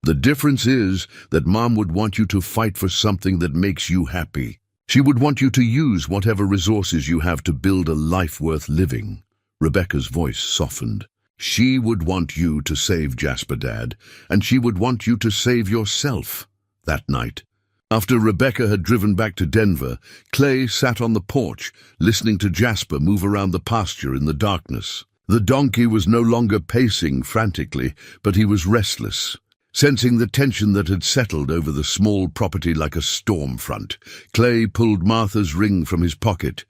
"The difference is that Mom would want you to fight for something that makes you happy. She would want you to use whatever resources you have to build a life worth living." Rebecca's voice softened. "She would want you to save Jasper, Dad, and she would want you to save yourself." That night, after Rebecca had driven back to Denver, Clay sat on the porch, listening to Jasper move around the pasture in the darkness. The donkey was no longer pacing frantically, but he was restless. Sensing the tension that had settled over the small property like a storm front, Clay pulled Martha's ring from his pocket,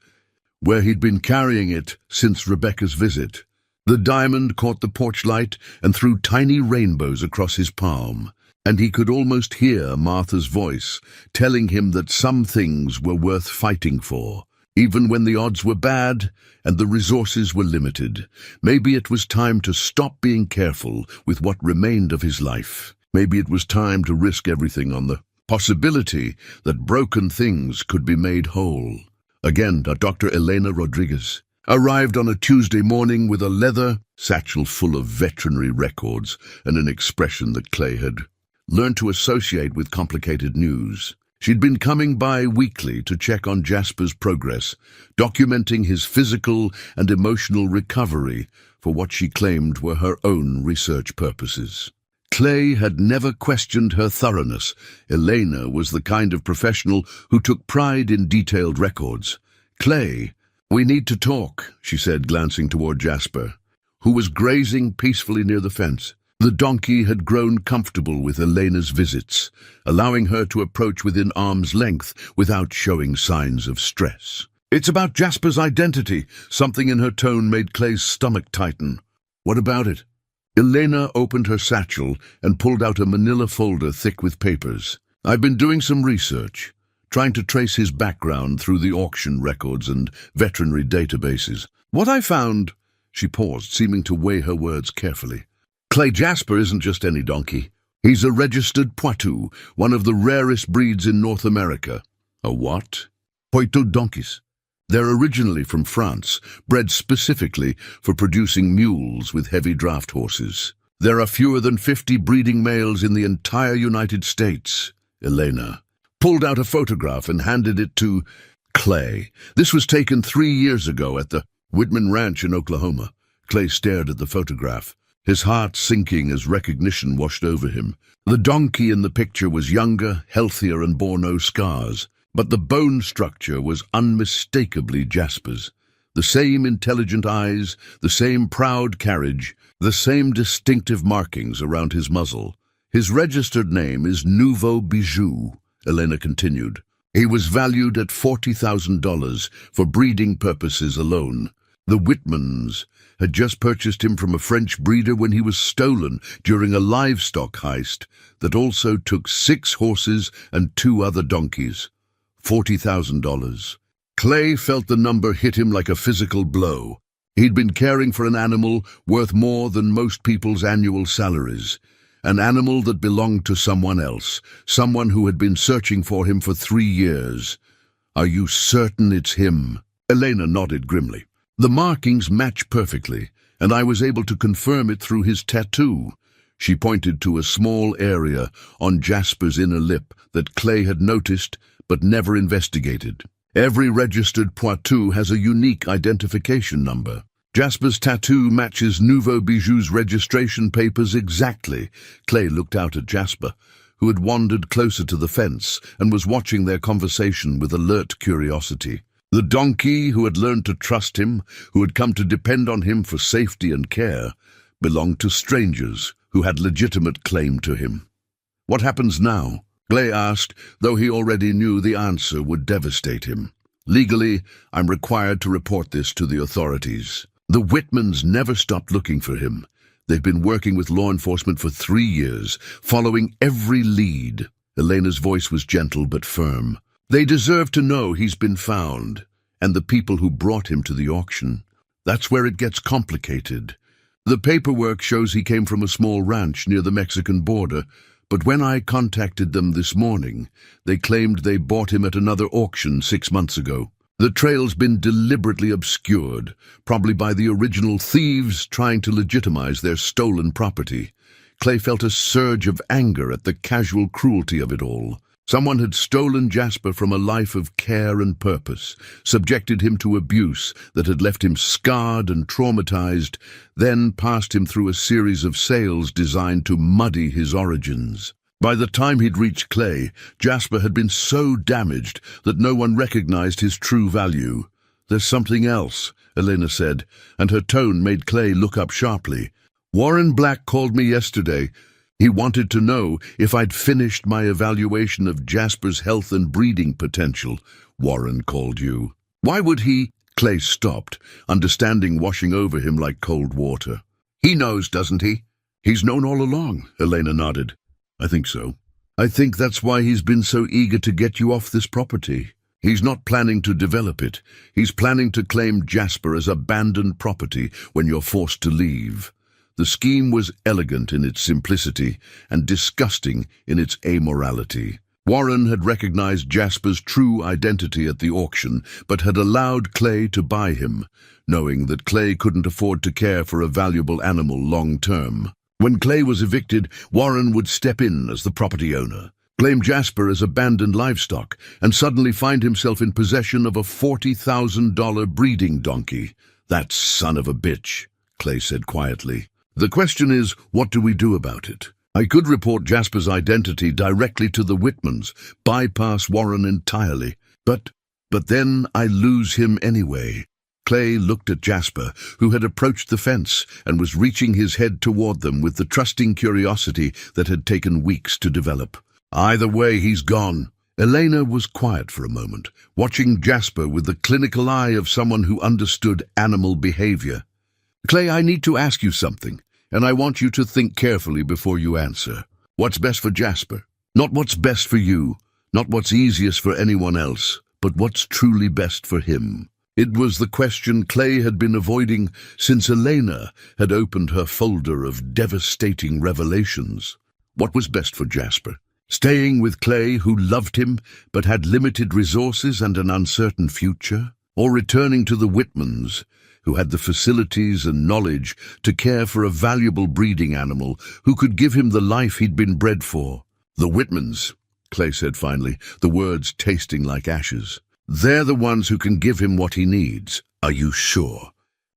where he'd been carrying it since Rebecca's visit. The diamond caught the porch light and threw tiny rainbows across his palm, and he could almost hear Martha's voice telling him that some things were worth fighting for, even when the odds were bad and the resources were limited. Maybe it was time to stop being careful with what remained of his life. Maybe it was time to risk everything on the possibility that broken things could be made whole. Again, Dr. Elena Rodriguez arrived on a Tuesday morning with a leather satchel full of veterinary records and an expression that Clay had learned to associate with complicated news. She'd been coming by weekly to check on Jasper's progress, documenting his physical and emotional recovery for what she claimed were her own research purposes. Clay had never questioned her thoroughness. Elena was the kind of professional who took pride in detailed records. "Clay, we need to talk," she said, glancing toward Jasper, who was grazing peacefully near the fence. The donkey had grown comfortable with Elena's visits, allowing her to approach within arm's length without showing signs of stress. "It's about Jasper's identity." Something in her tone made Clay's stomach tighten. "What about it?" Elena opened her satchel and pulled out a manila folder thick with papers. "I've been doing some research, trying to trace his background through the auction records and veterinary databases. What I found—" She paused, seeming to weigh her words carefully. "Clay, Jasper isn't just any donkey. He's a registered Poitou, one of the rarest breeds in North America." "A what?" "Poitou donkeys. They're originally from France, bred specifically for producing mules with heavy draft horses. There are fewer than 50 breeding males in the entire United States." Elena pulled out a photograph and handed it to Clay. "This was taken 3 years ago at the Whitman Ranch in Oklahoma." Clay stared at the photograph, his heart sinking as recognition washed over him. The donkey in the picture was younger, healthier, and bore no scars, but the bone structure was unmistakably Jasper's. The same intelligent eyes, the same proud carriage, the same distinctive markings around his muzzle. "His registered name is Nouveau Bijou," Elena continued. "He was valued at $40,000 for breeding purposes alone. The Whitmans had just purchased him from a French breeder when he was stolen during a livestock heist that also took 6 horses and 2 other donkeys. $40,000. Clay felt the number hit him like a physical blow. He'd been caring for an animal worth more than most people's annual salaries. An animal that belonged to someone else, someone who had been searching for him for 3 years. "Are you certain it's him?" Elena nodded grimly. "The markings match perfectly, and I was able to confirm it through his tattoo." She pointed to a small area on Jasper's inner lip that Clay had noticed but never investigated. "Every registered Poitou has a unique identification number. Jasper's tattoo matches Nouveau Bijou's registration papers exactly." Clay looked out at Jasper, who had wandered closer to the fence and was watching their conversation with alert curiosity. The donkey, who had learned to trust him, who had come to depend on him for safety and care, belonged to strangers who had legitimate claim to him. "What happens now?" Clay asked, though he already knew the answer would devastate him. "Legally, I'm required to report this to the authorities. The Whitmans never stopped looking for him. They've been working with law enforcement for 3 years, following every lead." Elena's voice was gentle but firm. "They deserve to know he's been found, and the people who brought him to the auction. That's where it gets complicated. The paperwork shows he came from a small ranch near the Mexican border, but when I contacted them this morning, they claimed they bought him at another auction 6 months ago. The trail's been deliberately obscured, probably by the original thieves trying to legitimize their stolen property." Clay felt a surge of anger at the casual cruelty of it all. Someone had stolen Jasper from a life of care and purpose, subjected him to abuse that had left him scarred and traumatized, then passed him through a series of sales designed to muddy his origins. By the time he'd reached Clay, Jasper had been so damaged that no one recognized his true value. "There's something else," Elena said, and her tone made Clay look up sharply. "Warren Black called me yesterday. He wanted to know if I'd finished my evaluation of Jasper's health and breeding potential." "Warren called you? Why would he?" Clay stopped, understanding washing over him like cold water. "He knows, doesn't he?" "He's known all along," Elena nodded. "I think so. I think that's why he's been so eager to get you off this property. He's not planning to develop it. He's planning to claim Jasper as abandoned property when you're forced to leave." The scheme was elegant in its simplicity and disgusting in its amorality. Warren had recognized Jasper's true identity at the auction, but had allowed Clay to buy him, knowing that Clay couldn't afford to care for a valuable animal long term. When Clay was evicted, Warren would step in as the property owner, claim Jasper as abandoned livestock, and suddenly find himself in possession of a $40,000 breeding donkey. "That son of a bitch," Clay said quietly. "The question is, what do we do about it? I could report Jasper's identity directly to the Whitmans, bypass Warren entirely, but then I lose him anyway." Clay looked at Jasper, who had approached the fence and was reaching his head toward them with the trusting curiosity that had taken weeks to develop. "Either way, he's gone." Elena was quiet for a moment, watching Jasper with the clinical eye of someone who understood animal behavior. "Clay, I need to ask you something, and I want you to think carefully before you answer. What's best for Jasper? Not what's best for you, not what's easiest for anyone else, but what's truly best for him." It was the question Clay had been avoiding since Elena had opened her folder of devastating revelations. What was best for Jasper? Staying with Clay, who loved him but had limited resources and an uncertain future? Or returning to the Whitmans, who had the facilities and knowledge to care for a valuable breeding animal who could give him the life he'd been bred for? "The Whitmans," Clay said finally, the words tasting like ashes. "They're the ones who can give him what he needs." "Are you sure?"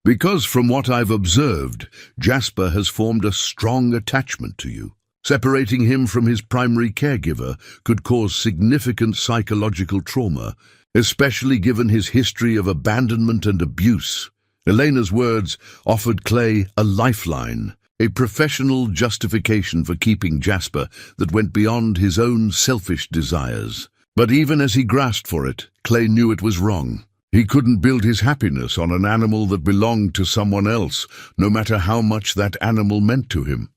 "Because from what I've observed, Jasper has formed a strong attachment to you. Separating him from his primary caregiver could cause significant psychological trauma, especially given his history of abandonment and abuse." Elena's words offered Clay a lifeline, a professional justification for keeping Jasper that went beyond his own selfish desires. But even as he grasped for it, Clay knew it was wrong. He couldn't build his happiness on an animal that belonged to someone else, no matter how much that animal meant to him.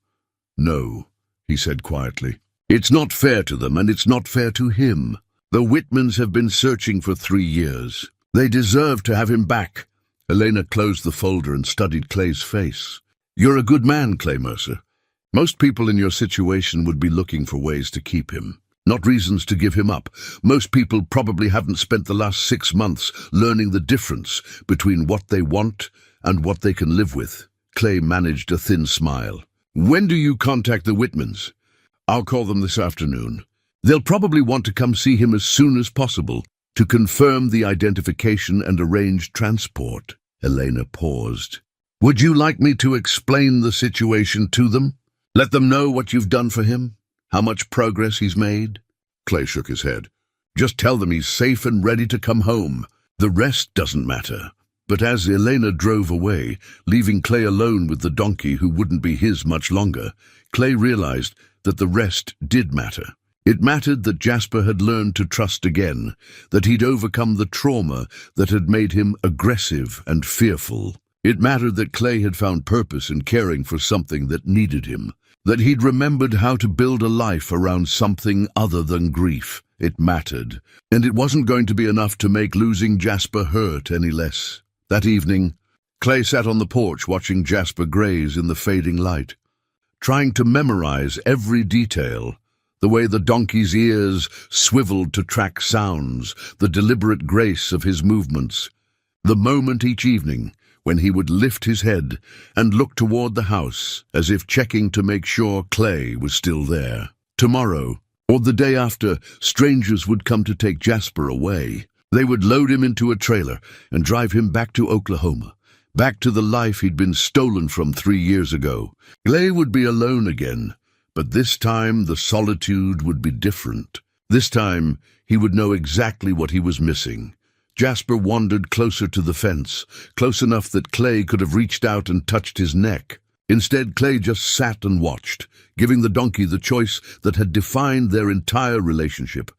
"No," he said quietly. "It's not fair to them, and it's not fair to him. The Whitmans have been searching for 3 years. They deserve to have him back." Elena closed the folder and studied Clay's face. "You're a good man, Clay Mercer. Most people in your situation would be looking for ways to keep him, not reasons to give him up. Most people probably haven't spent the last 6 months learning the difference between what they want and what they can live with." Clay managed a thin smile. "When do you contact the Whitmans?" "I'll call them this afternoon. They'll probably want to come see him as soon as possible to confirm the identification and arrange transport." Elena paused. "Would you like me to explain the situation to them? Let them know what you've done for him? How much progress he's made?" Clay shook his head. "Just tell them he's safe and ready to come home. The rest doesn't matter." But as Elena drove away, leaving Clay alone with the donkey who wouldn't be his much longer, Clay realized that the rest did matter. It mattered that Jasper had learned to trust again, that he'd overcome the trauma that had made him aggressive and fearful. It mattered that Clay had found purpose in caring for something that needed him, that he'd remembered how to build a life around something other than grief. It mattered, and it wasn't going to be enough to make losing Jasper hurt any less. That evening, Clay sat on the porch watching Jasper graze in the fading light, trying to memorize every detail. The way the donkey's ears swiveled to track sounds, the deliberate grace of his movements. The moment each evening when he would lift his head and look toward the house as if checking to make sure Clay was still there. Tomorrow, or the day after, strangers would come to take Jasper away. They would load him into a trailer and drive him back to Oklahoma, back to the life he'd been stolen from 3 years ago. Clay would be alone again. But this time the solitude would be different. This time he would know exactly what he was missing. Jasper wandered closer to the fence, close enough that Clay could have reached out and touched his neck. Instead, Clay just sat and watched, giving the donkey the choice that had defined their entire relationship.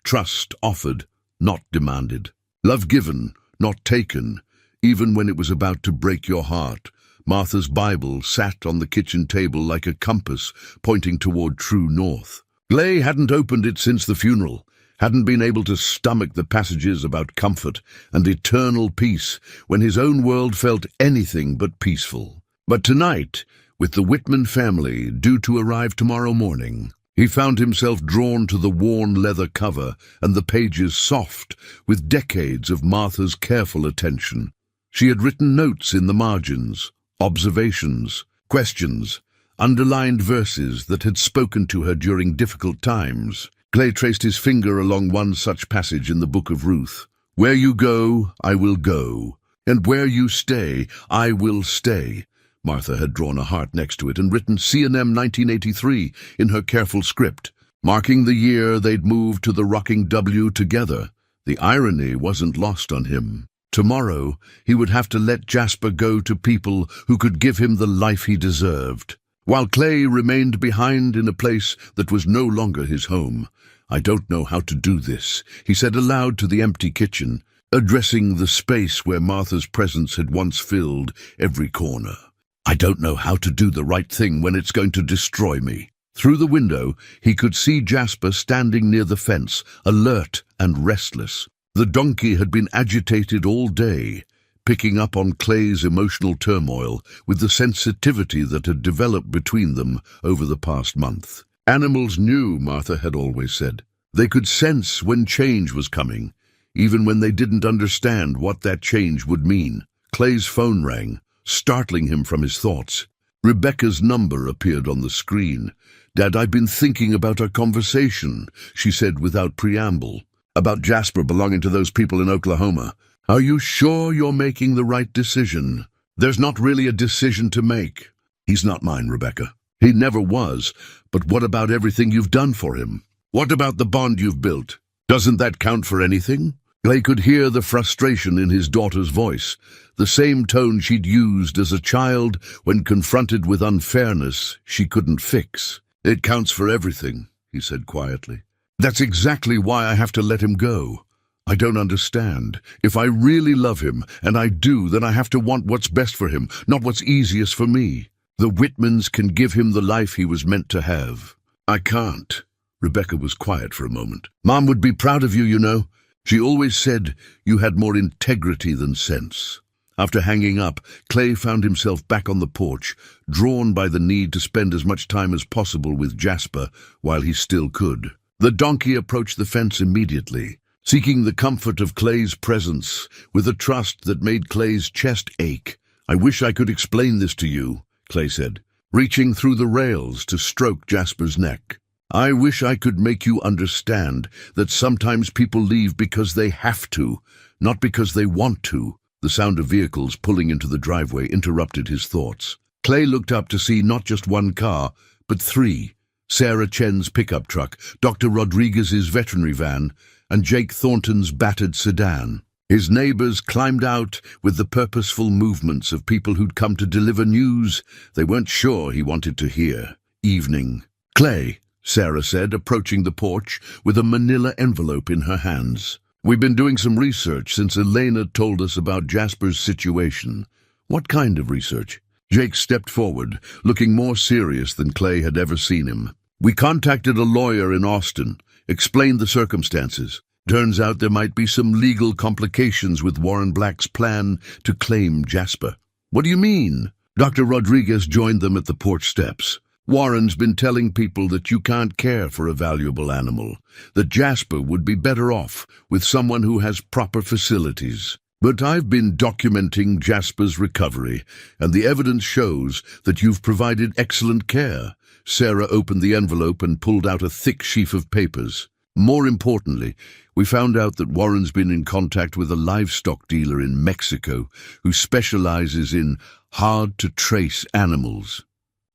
Trust offered, not demanded. Love given, not taken, even when it was about to break your heart. Martha's Bible sat on the kitchen table like a compass pointing toward true north. Clay hadn't opened it since the funeral, hadn't been able to stomach the passages about comfort and eternal peace when his own world felt anything but peaceful. But tonight, with the Whitman family due to arrive tomorrow morning, he found himself drawn to the worn leather cover and the pages soft with decades of Martha's careful attention. She had written notes in the margins, observations, questions, underlined verses that had spoken to her during difficult times. Clay traced his finger along one such passage in the book of Ruth. "Where you go, I will go, and where you stay, I will stay." Martha had drawn a heart next to it and written C&M 1983 in her careful script, marking the year they'd moved to the rocking W together. The irony wasn't lost on him. Tomorrow, he would have to let Jasper go to people who could give him the life he deserved, while Clay remained behind in a place that was no longer his home. "I don't know how to do this," he said aloud to the empty kitchen, addressing the space where Martha's presence had once filled every corner. "I don't know how to do the right thing when it's going to destroy me." Through the window, he could see Jasper standing near the fence, alert and restless. The donkey had been agitated all day, picking up on Clay's emotional turmoil with the sensitivity that had developed between them over the past month. Animals knew, Martha had always said. They could sense when change was coming, even when they didn't understand what that change would mean. Clay's phone rang, startling him from his thoughts. Rebecca's number appeared on the screen. "Dad, I've been thinking about our conversation," she said without preamble, "about Jasper belonging to those people in Oklahoma. Are you sure you're making the right decision?" "There's not really a decision to make." "He's not mine, Rebecca. He never was. But what about everything you've done for him? What about the bond you've built? Doesn't that count for anything?" Clay could hear the frustration in his daughter's voice, the same tone she'd used as a child when confronted with unfairness she couldn't fix. "It counts for everything," he said quietly. "That's exactly why I have to let him go. I don't understand. If I really love him, and I do, then I have to want what's best for him, not what's easiest for me. The Whitmans can give him the life he was meant to have. I can't." Rebecca was quiet for a moment. "Mom would be proud of you, you know. She always said you had more integrity than sense." After hanging up, Clay found himself back on the porch, drawn by the need to spend as much time as possible with Jasper while he still could. The donkey approached the fence immediately, seeking the comfort of Clay's presence with a trust that made Clay's chest ache. "I wish I could explain this to you," Clay said, reaching through the rails to stroke Jasper's neck. "I wish I could make you understand that sometimes people leave because they have to, not because they want to." The sound of vehicles pulling into the driveway interrupted his thoughts. Clay looked up to see not just one car, but three. Sarah Chen's pickup truck, Dr. Rodriguez's veterinary van, and Jake Thornton's battered sedan. His neighbors climbed out with the purposeful movements of people who'd come to deliver news they weren't sure he wanted to hear. "Evening." "Clay," Sarah said, approaching the porch with a manila envelope in her hands. "We've been doing some research since Elena told us about Jasper's situation." "What kind of research?" Jake stepped forward, looking more serious than Clay had ever seen him. "We contacted a lawyer in Austin, explained the circumstances. Turns out there might be some legal complications with Warren Black's plan to claim Jasper." "What do you mean?" Dr. Rodriguez joined them at the porch steps. "Warren's been telling people that you can't care for a valuable animal, that Jasper would be better off with someone who has proper facilities. But I've been documenting Jasper's recovery, and the evidence shows that you've provided excellent care." Sarah opened the envelope and pulled out a thick sheaf of papers. "More importantly, we found out that Warren's been in contact with a livestock dealer in Mexico who specializes in hard-to-trace animals.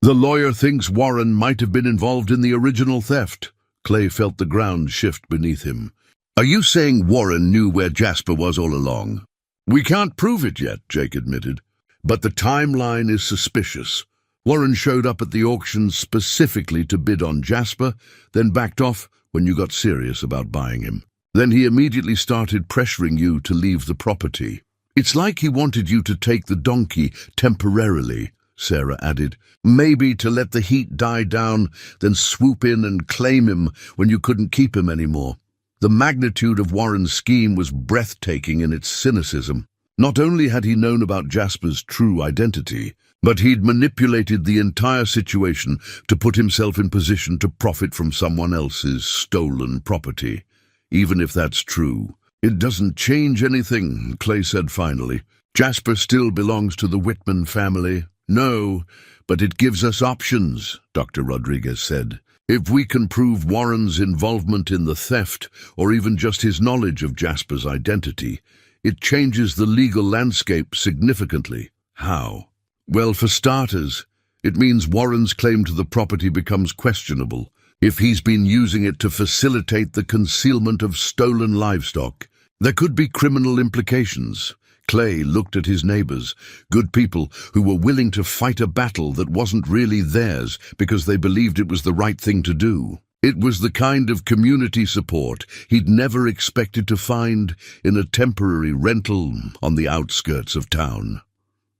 The lawyer thinks Warren might have been involved in the original theft." Clay felt the ground shift beneath him. "Are you saying Warren knew where Jasper was all along?" "We can't prove it yet," Jake admitted. "But the timeline is suspicious. Warren showed up at the auction specifically to bid on Jasper, then backed off when you got serious about buying him. Then he immediately started pressuring you to leave the property. It's like he wanted you to take the donkey temporarily," Sarah added. "Maybe to let the heat die down, then swoop in and claim him when you couldn't keep him anymore." The magnitude of Warren's scheme was breathtaking in its cynicism. Not only had he known about Jasper's true identity, but he'd manipulated the entire situation to put himself in position to profit from someone else's stolen property. Even if that's true, it doesn't change anything, Clay said finally. Jasper still belongs to the Whitman family, No, but it gives us options, Dr. Rodriguez said. If we can prove Warren's involvement in the theft, or even just his knowledge of Jasper's identity, it changes the legal landscape significantly. How? Well, for starters, it means Warren's claim to the property becomes questionable. If he's been using it to facilitate the concealment of stolen livestock, there could be criminal implications. Clay looked at his neighbors, good people who were willing to fight a battle that wasn't really theirs because they believed it was the right thing to do. It was the kind of community support he'd never expected to find in a temporary rental on the outskirts of town.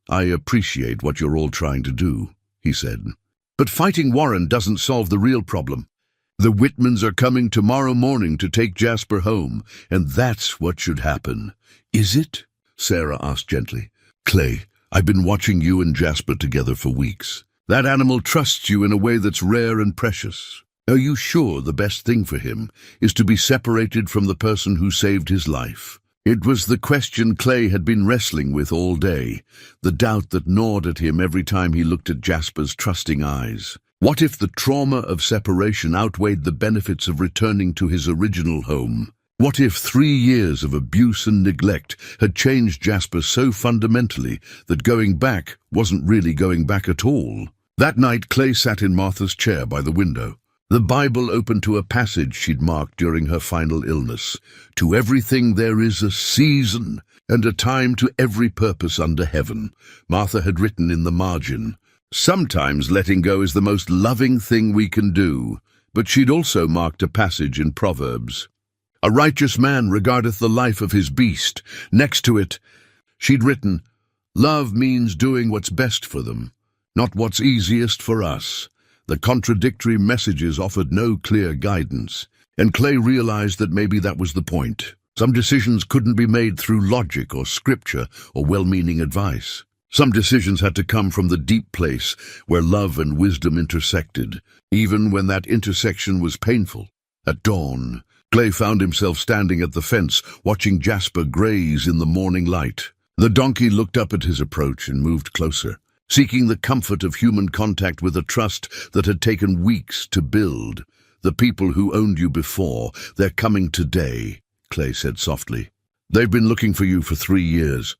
"I appreciate what you're all trying to do," he said. "But fighting Warren doesn't solve the real problem. The Whitmans are coming tomorrow morning to take Jasper home, and that's what should happen." "Is it?" Sarah asked gently. "Clay, I've been watching you and Jasper together for weeks. That animal trusts you in a way that's rare and precious. Are you sure the best thing for him is to be separated from the person who saved his life?" It was the question Clay had been wrestling with all day, the doubt that gnawed at him every time he looked at Jasper's trusting eyes. What if the trauma of separation outweighed the benefits of returning to his original home? What if 3 years of abuse and neglect had changed Jasper so fundamentally that going back wasn't really going back at all? That night, Clay sat in Martha's chair by the window, the Bible open to a passage she'd marked during her final illness. "To everything there is a season, and a time to every purpose under heaven," Martha had written in the margin. Sometimes letting go is the most loving thing we can do, but she'd also marked a passage in Proverbs. "A righteous man regardeth the life of his beast." Next to it, she'd written, "Love means doing what's best for them, not what's easiest for us." The contradictory messages offered no clear guidance, and Clay realized that maybe that was the point. Some decisions couldn't be made through logic or scripture or well-meaning advice. Some decisions had to come from the deep place where love and wisdom intersected, even when that intersection was painful. At dawn, Clay found himself standing at the fence, watching Jasper graze in the morning light. The donkey looked up at his approach and moved closer, seeking the comfort of human contact with a trust that had taken weeks to build. "The people who owned you before, they're coming today," Clay said softly. "They've been looking for you for 3 years.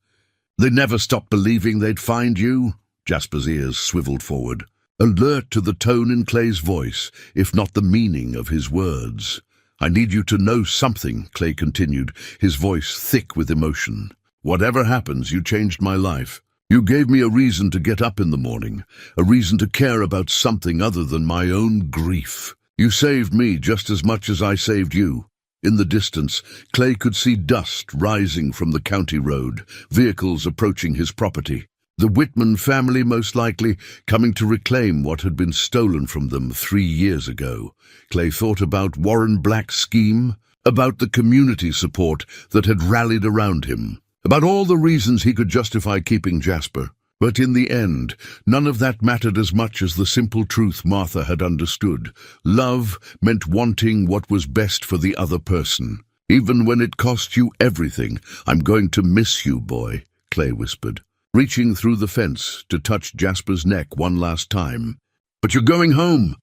They never stopped believing they'd find you." Jasper's ears swiveled forward, alert to the tone in Clay's voice, if not the meaning of his words. "I need you to know something," Clay continued, his voice thick with emotion. "Whatever happens, you changed my life. You gave me a reason to get up in the morning, a reason to care about something other than my own grief. You saved me just as much as I saved you." In the distance, Clay could see dust rising from the county road, vehicles approaching his property. The Whitman family, most likely, coming to reclaim what had been stolen from them 3 years ago. Clay thought about Warren Black's scheme, about the community support that had rallied around him, about all the reasons he could justify keeping Jasper. But in the end, none of that mattered as much as the simple truth Martha had understood. Love meant wanting what was best for the other person. "Even when it cost you everything, I'm going to miss you, boy," Clay whispered, reaching through the fence to touch Jasper's neck one last time. "But you're going home."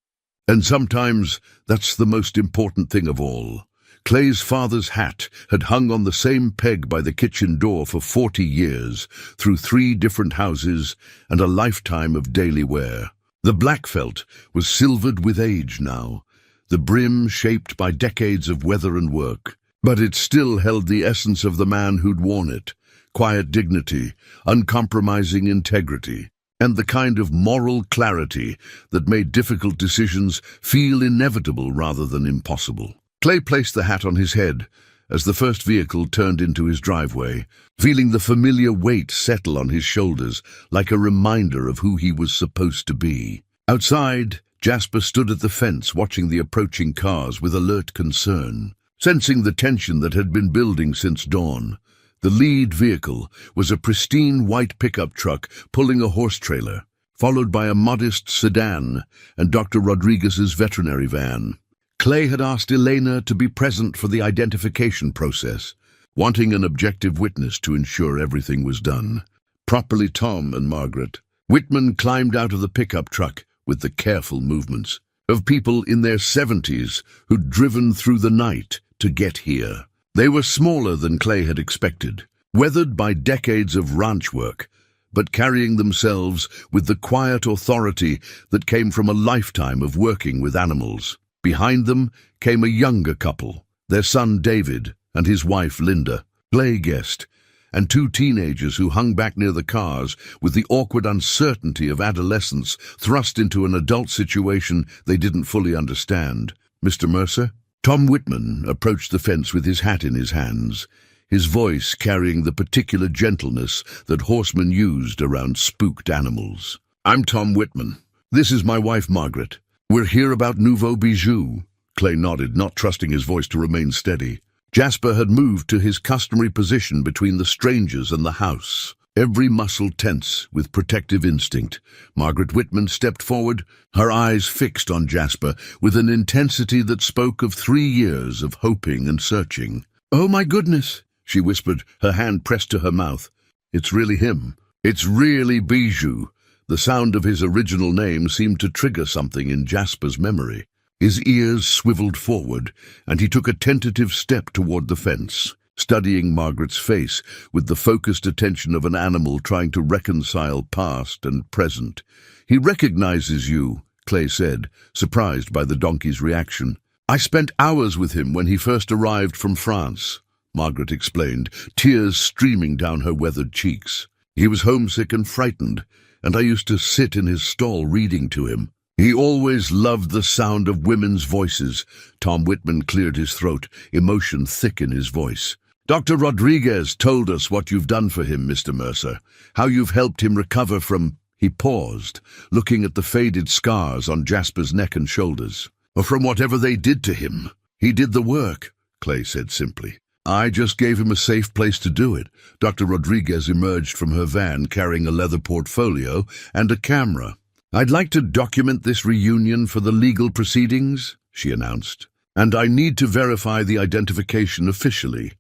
And sometimes that's the most important thing of all. Clay's father's hat had hung on the same peg by the kitchen door for 40 years, through 3 different houses and a lifetime of daily wear. The black felt was silvered with age now, the brim shaped by decades of weather and work. But it still held the essence of the man who'd worn it: quiet dignity, uncompromising integrity, and the kind of moral clarity that made difficult decisions feel inevitable rather than impossible. Clay placed the hat on his head as the first vehicle turned into his driveway, feeling the familiar weight settle on his shoulders like a reminder of who he was supposed to be. Outside, Jasper stood at the fence watching the approaching cars with alert concern, sensing the tension that had been building since dawn. The lead vehicle was a pristine white pickup truck pulling a horse trailer, followed by a modest sedan and Dr. Rodriguez's veterinary van. Clay had asked Elena to be present for the identification process, wanting an objective witness to ensure everything was done properly. Tom and Margaret, Whitman climbed out of the pickup truck with the careful movements of people in their 70s who'd driven through the night to get here. They were smaller than Clay had expected, weathered by decades of ranch work, but carrying themselves with the quiet authority that came from a lifetime of working with animals. Behind them came a younger couple, their son David and his wife Linda, Clay guessed, and two teenagers who hung back near the cars with the awkward uncertainty of adolescence thrust into an adult situation they didn't fully understand. "Mr. Mercer?" Tom Whitman approached the fence with his hat in his hands, his voice carrying the particular gentleness that horsemen used around spooked animals. "I'm Tom Whitman. This is my wife, Margaret. We're here about Nouveau Bijou." Clay nodded, not trusting his voice to remain steady. Jasper had moved to his customary position between the strangers and the house, every muscle tense with protective instinct. Margaret Whitman stepped forward, her eyes fixed on Jasper with an intensity that spoke of 3 years of hoping and searching. "Oh my goodness," she whispered, her hand pressed to her mouth. "It's really him. It's really Bijou." The sound of his original name seemed to trigger something in Jasper's memory. His ears swiveled forward, and he took a tentative step toward the fence, studying Margaret's face with the focused attention of an animal trying to reconcile past and present. "He recognizes you," Clay said, surprised by the donkey's reaction. "I spent hours with him when he first arrived from France," Margaret explained, tears streaming down her weathered cheeks. "He was homesick and frightened, and I used to sit in his stall reading to him. He always loved the sound of women's voices." Tom Whitman cleared his throat, emotion thick in his voice. "Dr. Rodriguez told us what you've done for him, Mr. Mercer, how you've helped him recover from—" He paused, looking at the faded scars on Jasper's neck and shoulders. "Or from whatever they did to him. He did the work," Clay said simply. "I just gave him a safe place to do it." Dr. Rodriguez emerged from her van carrying a leather portfolio and a camera. "I'd like to document this reunion for the legal proceedings," she announced, "and I need to verify the identification officially."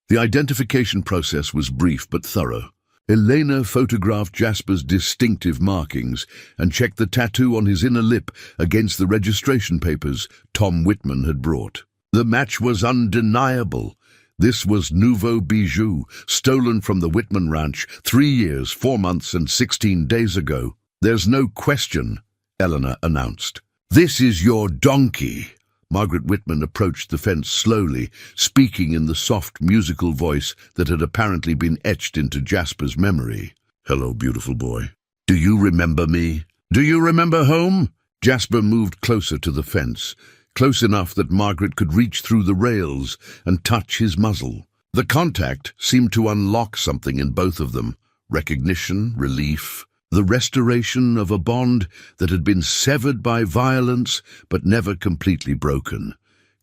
The identification process was brief but thorough. Elena photographed Jasper's distinctive markings and checked the tattoo on his inner lip against the registration papers Tom Whitman had brought. The match was undeniable. This was Nouveau Bijou, stolen from the Whitman Ranch 3 years, 4 months and 16 days ago. "There's no question," Eleanor announced. "This is your donkey." Margaret Whitman approached the fence slowly, speaking in the soft musical voice that had apparently been etched into Jasper's memory. "Hello, beautiful boy. Do you remember me? Do you remember home?" Jasper moved closer to the fence, close enough that Margaret could reach through the rails and touch his muzzle. The contact seemed to unlock something in both of them: recognition, relief, the restoration of a bond that had been severed by violence but never completely broken.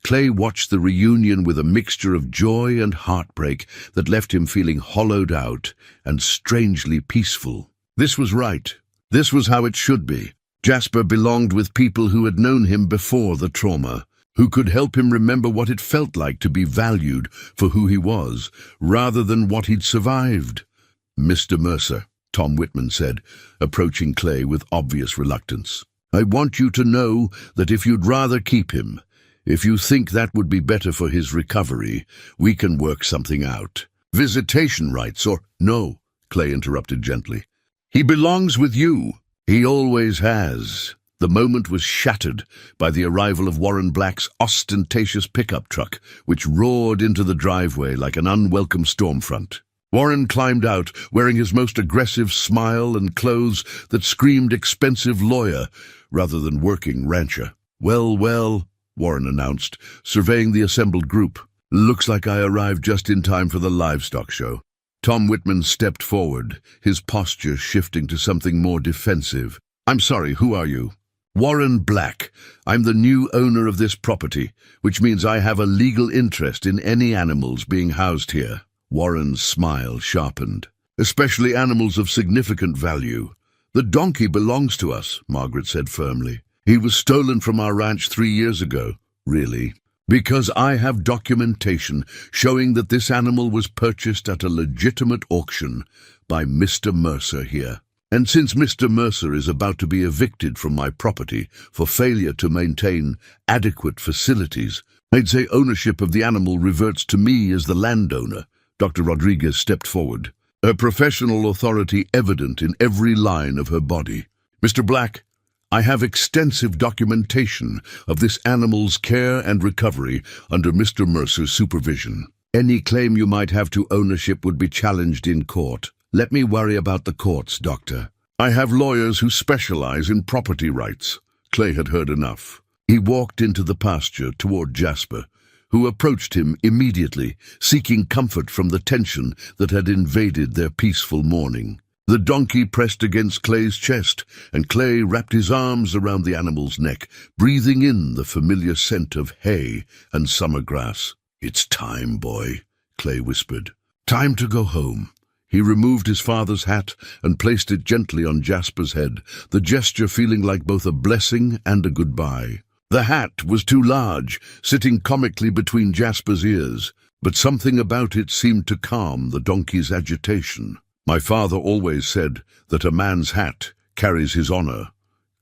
Clay watched the reunion with a mixture of joy and heartbreak that left him feeling hollowed out and strangely peaceful. This was right. This was how it should be. Jasper belonged with people who had known him before the trauma, who could help him remember what it felt like to be valued for who he was, rather than what he'd survived. "Mr. Mercer," Tom Whitman said, approaching Clay with obvious reluctance, "I want you to know that if you'd rather keep him, if you think that would be better for his recovery, we can work something out." "Visitation rights or—" "No," Clay interrupted gently. "He belongs with you. He always has." The moment was shattered by the arrival of Warren Black's ostentatious pickup truck, which roared into the driveway like an unwelcome storm front. Warren climbed out, wearing his most aggressive smile and clothes that screamed expensive lawyer rather than working rancher. "Well, well," Warren announced, surveying the assembled group. "Looks like I arrived just in time for the livestock show." Tom Whitman stepped forward, his posture shifting to something more defensive. "I'm sorry, who are you?" "Warren Black. I'm the new owner of this property, which means I have a legal interest in any animals being housed here." Warren's smile sharpened. "Especially animals of significant value. The donkey belongs to us," Margaret said firmly. "He was stolen from our ranch 3 years ago." "Really?" "Because I have documentation showing that this animal was purchased at a legitimate auction by Mr. Mercer here." And since Mr. Mercer is about to be evicted from my property for failure to maintain adequate facilities, I'd say ownership of the animal reverts to me as the landowner." Dr. Rodriguez stepped forward, her professional authority evident in every line of her body. "Mr. Black, I have extensive documentation of this animal's care and recovery under Mr. Mercer's supervision. Any claim you might have to ownership would be challenged in court. Let me worry about the courts, Doctor. I have lawyers who specialize in property rights." Clay had heard enough. He walked into the pasture toward Jasper, who approached him immediately, seeking comfort from the tension that had invaded their peaceful morning. The donkey pressed against Clay's chest, and Clay wrapped his arms around the animal's neck, breathing in the familiar scent of hay and summer grass. "It's time, boy," Clay whispered. "Time to go home." He removed his father's hat and placed it gently on Jasper's head, the gesture feeling like both a blessing and a goodbye. The hat was too large, sitting comically between Jasper's ears, but something about it seemed to calm the donkey's agitation. "My father always said that a man's hat carries his honor,"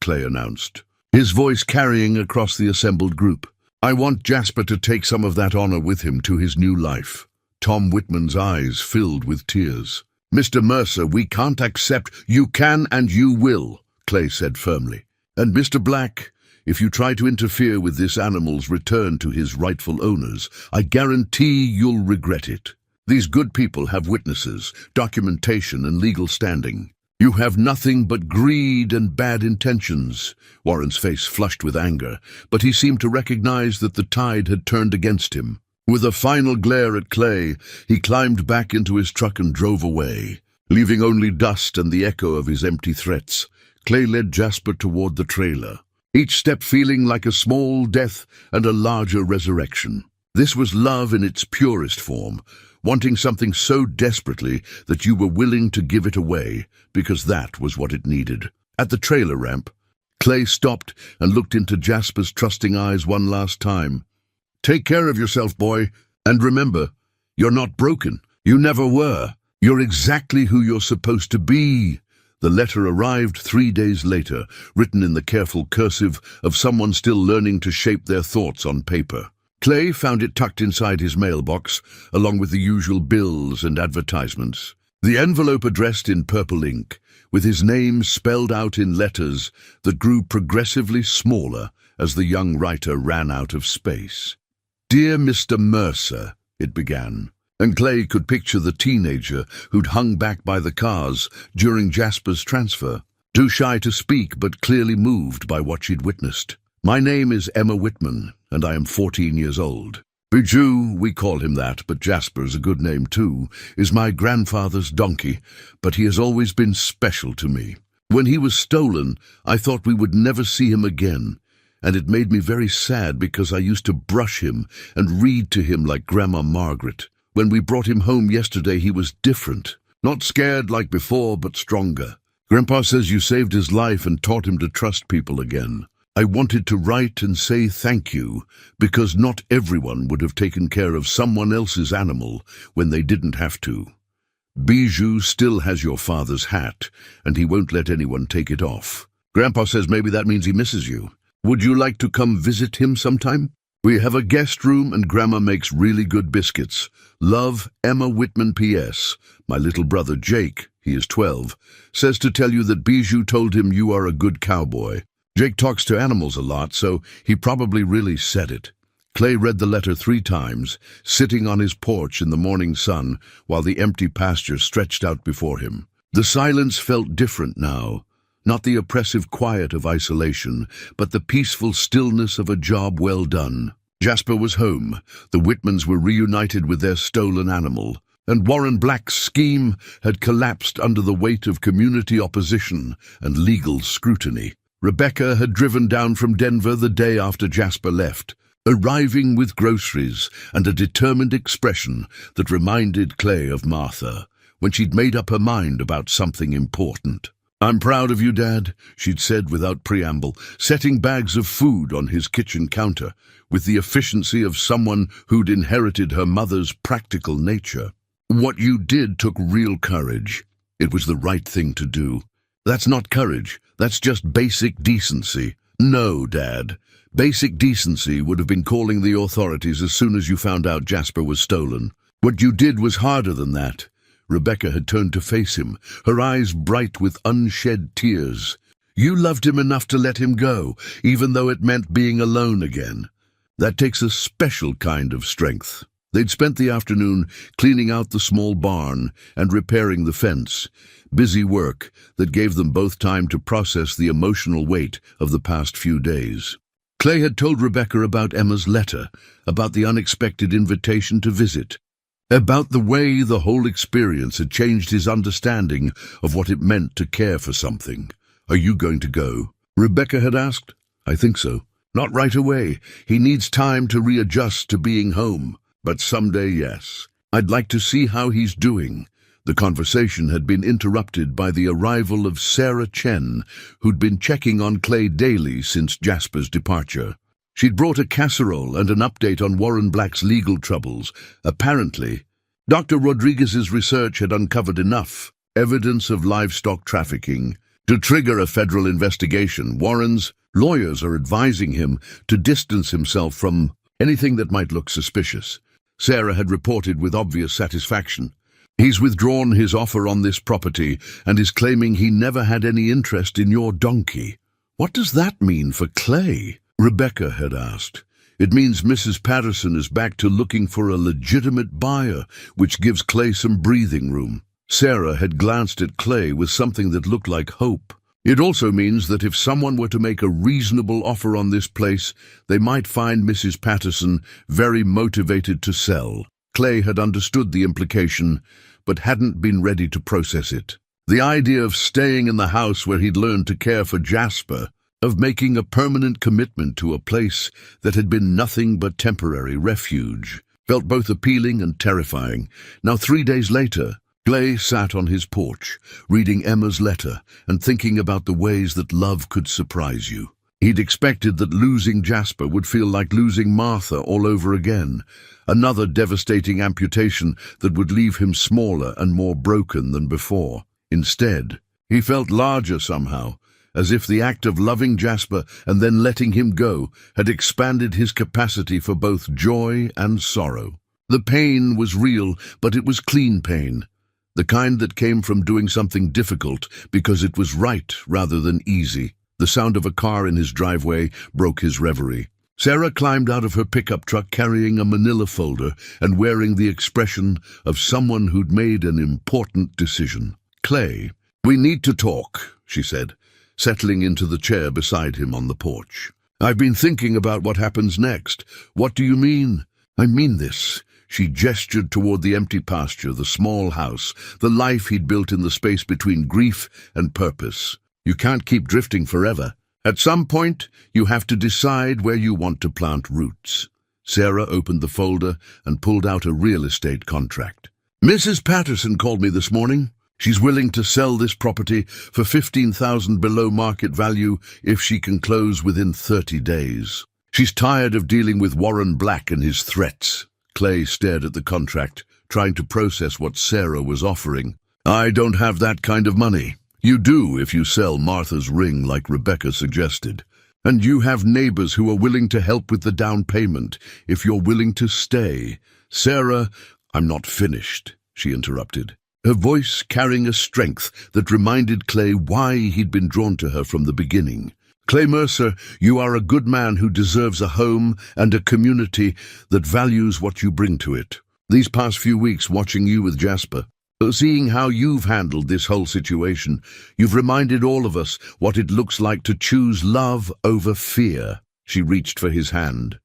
Clay announced, his voice carrying across the assembled group. "I want Jasper to take some of that honor with him to his new life." Tom Whitman's eyes filled with tears. "Mr. Mercer, we can't accept—" "You can and you will," Clay said firmly. "And Mr. Black, if you try to interfere with this animal's return to his rightful owners, I guarantee you'll regret it. These good people have witnesses, documentation, and legal standing. You have nothing but greed and bad intentions." Warren's face flushed with anger, but he seemed to recognize that the tide had turned against him. With a final glare at Clay, he climbed back into his truck and drove away, leaving only dust and the echo of his empty threats. Clay led Jasper toward the trailer, each step feeling like a small death and a larger resurrection. This was love in its purest form, wanting something so desperately that you were willing to give it away because that was what it needed. At the trailer ramp, Clay stopped and looked into Jasper's trusting eyes one last time. "Take care of yourself, boy, and remember, you're not broken. You never were. You're exactly who you're supposed to be." The letter arrived 3 days later, written in the careful cursive of someone still learning to shape their thoughts on paper. Clay found it tucked inside his mailbox, along with the usual bills and advertisements. The envelope addressed in purple ink, with his name spelled out in letters that grew progressively smaller as the young writer ran out of space. "Dear Mr. Mercer," it began, and Clay could picture the teenager who'd hung back by the cars during Jasper's transfer, too shy to speak but clearly moved by what she'd witnessed. "My name is Emma Whitman, and I am 14 years old. Bijou, we call him that, but Jasper's a good name too, is my grandfather's donkey, but he has always been special to me. When he was stolen, I thought we would never see him again, and it made me very sad because I used to brush him and read to him like Grandma Margaret. When we brought him home yesterday, he was different, not scared like before, but stronger. Grandpa says you saved his life and taught him to trust people again. I wanted to write and say thank you, because not everyone would have taken care of someone else's animal when they didn't have to. Bijou still has your father's hat, and he won't let anyone take it off. Grandpa says maybe that means he misses you. Would you like to come visit him sometime? We have a guest room and Grandma makes really good biscuits. Love, Emma Whitman P.S. My little brother Jake, he is 12, says to tell you that Bijou told him you are a good cowboy. Jake talks to animals a lot, so he probably really said it." Clay read the letter 3 times, sitting on his porch in the morning sun while the empty pasture stretched out before him. The silence felt different now, not the oppressive quiet of isolation, but the peaceful stillness of a job well done. Jasper was home, the Whitmans were reunited with their stolen animal, and Warren Black's scheme had collapsed under the weight of community opposition and legal scrutiny. Rebecca had driven down from Denver the day after Jasper left, arriving with groceries and a determined expression that reminded Clay of Martha, when she'd made up her mind about something important. "I'm proud of you, Dad," she'd said without preamble, setting bags of food on his kitchen counter, with the efficiency of someone who'd inherited her mother's practical nature. "What you did took real courage. It was the right thing to do. That's not courage. That's just basic decency. No, Dad. Basic decency would have been calling the authorities as soon as you found out Jasper was stolen. What you did was harder than that. Rebecca had turned to face him, her eyes bright with unshed tears. You loved him enough to let him go, even though it meant being alone again. That takes a special kind of strength. They'd spent the afternoon cleaning out the small barn and repairing the fence. Busy work that gave them both time to process the emotional weight of the past few days. Clay had told Rebecca about Emma's letter, about the unexpected invitation to visit, about the way the whole experience had changed his understanding of what it meant to care for something. Are you going to go? Rebecca had asked. I think so. Not right away. He needs time to readjust to being home. But someday, yes. I'd like to see how he's doing. The conversation had been interrupted by the arrival of Sarah Chen, who'd been checking on Clay daily since Jasper's departure. She'd brought a casserole and an update on Warren Black's legal troubles. Apparently, Dr. Rodriguez's research had uncovered enough evidence of livestock trafficking to trigger a federal investigation. Warren's lawyers are advising him to distance himself from anything that might look suspicious. Sarah had reported with obvious satisfaction. He's withdrawn his offer on this property and is claiming he never had any interest in your donkey. What does that mean for Clay? Rebecca had asked. It means Mrs. Patterson is back to looking for a legitimate buyer, which gives Clay some breathing room. Sarah had glanced at Clay with something that looked like hope. It also means that if someone were to make a reasonable offer on this place, they might find Mrs. Patterson very motivated to sell. Clay had understood the implication, but hadn't been ready to process it. The idea of staying in the house where he'd learned to care for Jasper, of making a permanent commitment to a place that had been nothing but temporary refuge, felt both appealing and terrifying. Now, 3 days later, Clay sat on his porch, reading Emma's letter and thinking about the ways that love could surprise you. He'd expected that losing Jasper would feel like losing Martha all over again, another devastating amputation that would leave him smaller and more broken than before. Instead, he felt larger somehow, as if the act of loving Jasper and then letting him go had expanded his capacity for both joy and sorrow. The pain was real, but it was clean pain. The kind that came from doing something difficult because it was right rather than easy. The sound of a car in his driveway broke his reverie. Sarah climbed out of her pickup truck carrying a manila folder and wearing the expression of someone who'd made an important decision. Clay, we need to talk, she said, settling into the chair beside him on the porch. I've been thinking about what happens next. What do you mean? I mean this. She gestured toward the empty pasture, the small house, the life he'd built in the space between grief and purpose. You can't keep drifting forever. At some point, you have to decide where you want to plant roots. Sarah opened the folder and pulled out a real estate contract. Mrs. Patterson called me this morning. She's willing to sell this property for $15,000 below market value if she can close within 30 days. She's tired of dealing with Warren Black and his threats. Clay stared at the contract, trying to process what Sarah was offering. I don't have that kind of money. You do if you sell Martha's ring like Rebecca suggested. And you have neighbors who are willing to help with the down payment if you're willing to stay. Sarah, I'm not finished, she interrupted, her voice carrying a strength that reminded Clay why he'd been drawn to her from the beginning. Clay Mercer, you are a good man who deserves a home and a community that values what you bring to it. These past few weeks watching you with Jasper, seeing how you've handled this whole situation, you've reminded all of us what it looks like to choose love over fear. She reached for his hand,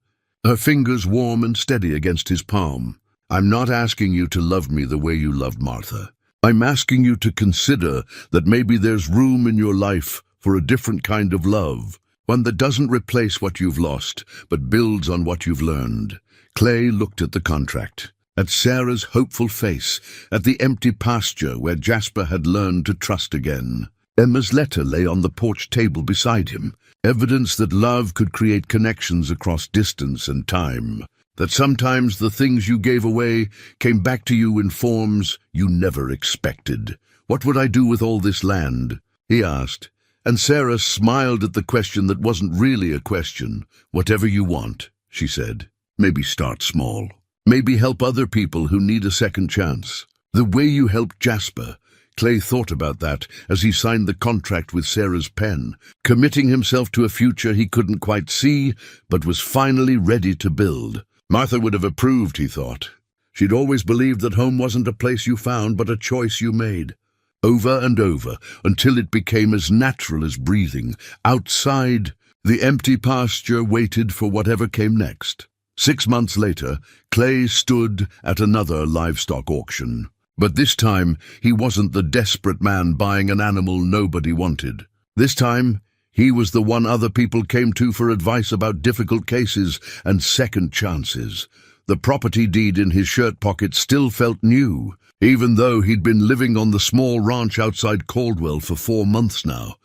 her fingers warm and steady against his palm. I'm not asking you to love me the way you loved Martha. I'm asking you to consider that maybe there's room in your life for a different kind of love, one that doesn't replace what you've lost, but builds on what you've learned. Clay looked at the contract, at Sarah's hopeful face, at the empty pasture where Jasper had learned to trust again. Emma's letter lay on the porch table beside him, evidence that love could create connections across distance and time, that sometimes the things you gave away came back to you in forms you never expected. What would I do with all this land? he asked, and Sarah smiled at the question that wasn't really a question. Whatever you want, she said. Maybe start small. Maybe help other people who need a second chance. The way you helped Jasper. Clay thought about that as he signed the contract with Sarah's pen, committing himself to a future he couldn't quite see, but was finally ready to build. Martha would have approved, he thought. She'd always believed that home wasn't a place you found, but a choice you made. Over and over, until it became as natural as breathing. Outside, the empty pasture waited for whatever came next. 6 months later, Clay stood at another livestock auction. But this time, he wasn't the desperate man buying an animal nobody wanted. This time, he was the one other people came to for advice about difficult cases and second chances. The property deed in his shirt pocket still felt new, even though he'd been living on the small ranch outside Caldwell for 4 months now.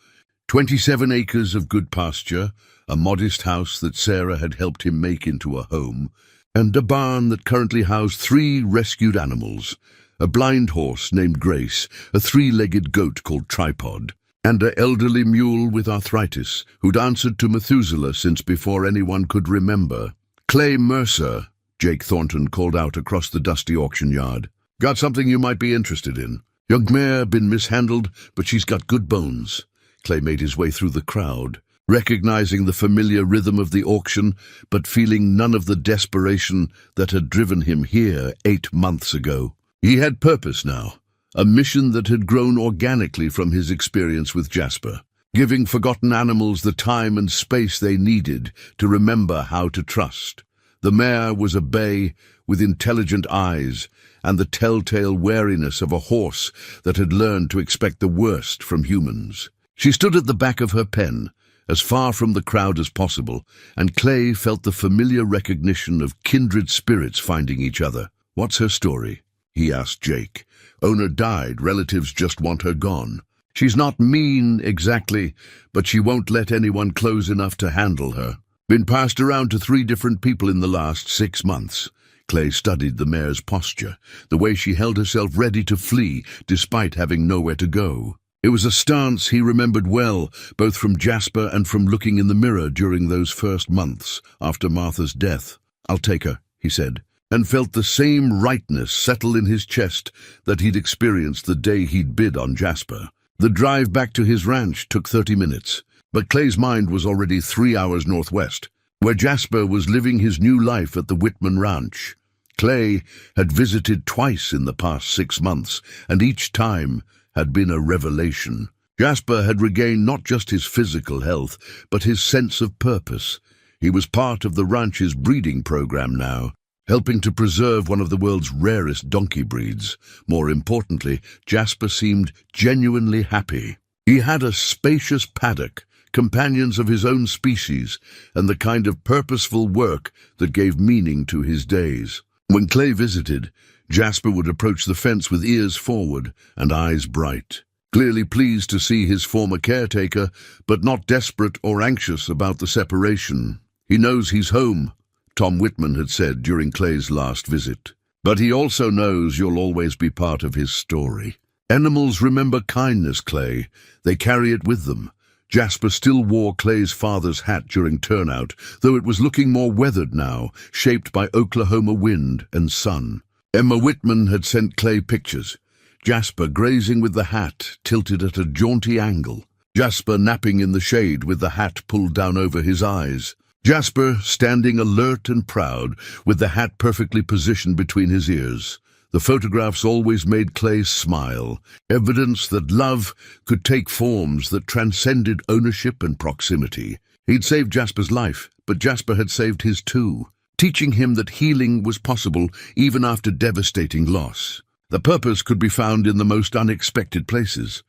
27 acres of good pasture, a modest house that Sarah had helped him make into a home, and a barn that currently housed 3 rescued animals. A blind horse named Grace, a 3-legged goat called Tripod, and an elderly mule with arthritis who'd answered to Methuselah since before anyone could remember. Clay Mercer, Jake Thornton called out across the dusty auction yard. Got something you might be interested in. Young mare been mishandled, but she's got good bones. Clay made his way through the crowd, recognizing the familiar rhythm of the auction, but feeling none of the desperation that had driven him here 8 months ago. He had purpose now, a mission that had grown organically from his experience with Jasper, giving forgotten animals the time and space they needed to remember how to trust. The mare was a bay with intelligent eyes and the telltale wariness of a horse that had learned to expect the worst from humans. She stood at the back of her pen, as far from the crowd as possible, and Clay felt the familiar recognition of kindred spirits finding each other. What's her story? He asked Jake. Owner died, relatives just want her gone. She's not mean exactly, but she won't let anyone close enough to handle her. Been passed around to 3 different people in the last 6 months. Clay studied the mare's posture, the way she held herself ready to flee despite having nowhere to go. It was a stance he remembered well, both from Jasper and from looking in the mirror during those first months after Martha's death. I'll take her, he said, and felt the same rightness settle in his chest that he'd experienced the day he'd bid on Jasper. The drive back to his ranch took 30 minutes, but Clay's mind was already 3 hours northwest, where Jasper was living his new life at the Whitman Ranch. Clay had visited twice in the past 6 months, and each time had been a revelation. Jasper had regained not just his physical health, but his sense of purpose. He was part of the ranch's breeding program now, helping to preserve one of the world's rarest donkey breeds. More importantly, Jasper seemed genuinely happy. He had a spacious paddock, companions of his own species, and the kind of purposeful work that gave meaning to his days. When Clay visited, Jasper would approach the fence with ears forward and eyes bright, clearly pleased to see his former caretaker, but not desperate or anxious about the separation. He knows he's home, Tom Whitman had said during Clay's last visit. But he also knows you'll always be part of his story. Animals remember kindness, Clay. They carry it with them. Jasper still wore Clay's father's hat during turnout, though it was looking more weathered now, shaped by Oklahoma wind and sun. Emma Whitman had sent Clay pictures. Jasper grazing with the hat tilted at a jaunty angle. Jasper napping in the shade with the hat pulled down over his eyes. Jasper standing alert and proud, with the hat perfectly positioned between his ears. The photographs always made Clay smile, evidence that love could take forms that transcended ownership and proximity. He'd saved Jasper's life, but Jasper had saved his too, teaching him that healing was possible even after devastating loss. The purpose could be found in the most unexpected places.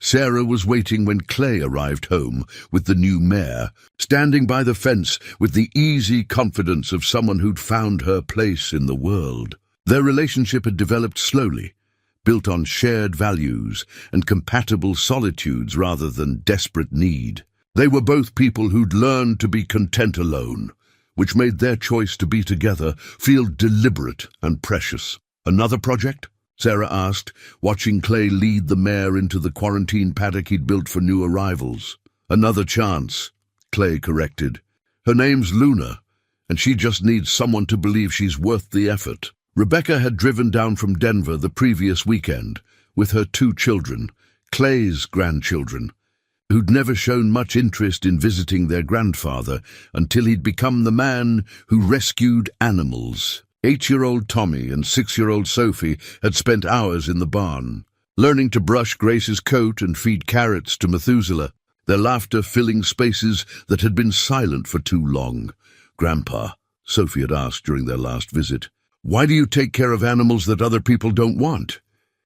Sarah was waiting when Clay arrived home with the new mare, standing by the fence with the easy confidence of someone who'd found her place in the world. Their relationship had developed slowly, built on shared values and compatible solitudes rather than desperate need. They were both people who'd learned to be content alone, which made their choice to be together feel deliberate and precious. Another project? Sarah asked, watching Clay lead the mare into the quarantine paddock he'd built for new arrivals. Another chance, Clay corrected. Her name's Luna, and she just needs someone to believe she's worth the effort. Rebecca had driven down from Denver the previous weekend with her 2 children, Clay's grandchildren, who'd never shown much interest in visiting their grandfather until he'd become the man who rescued animals. 8-year-old Tommy and 6-year-old Sophie had spent hours in the barn, learning to brush Grace's coat and feed carrots to Methuselah, their laughter filling spaces that had been silent for too long. "Grandpa," Sophie had asked during their last visit, "why do you take care of animals that other people don't want?"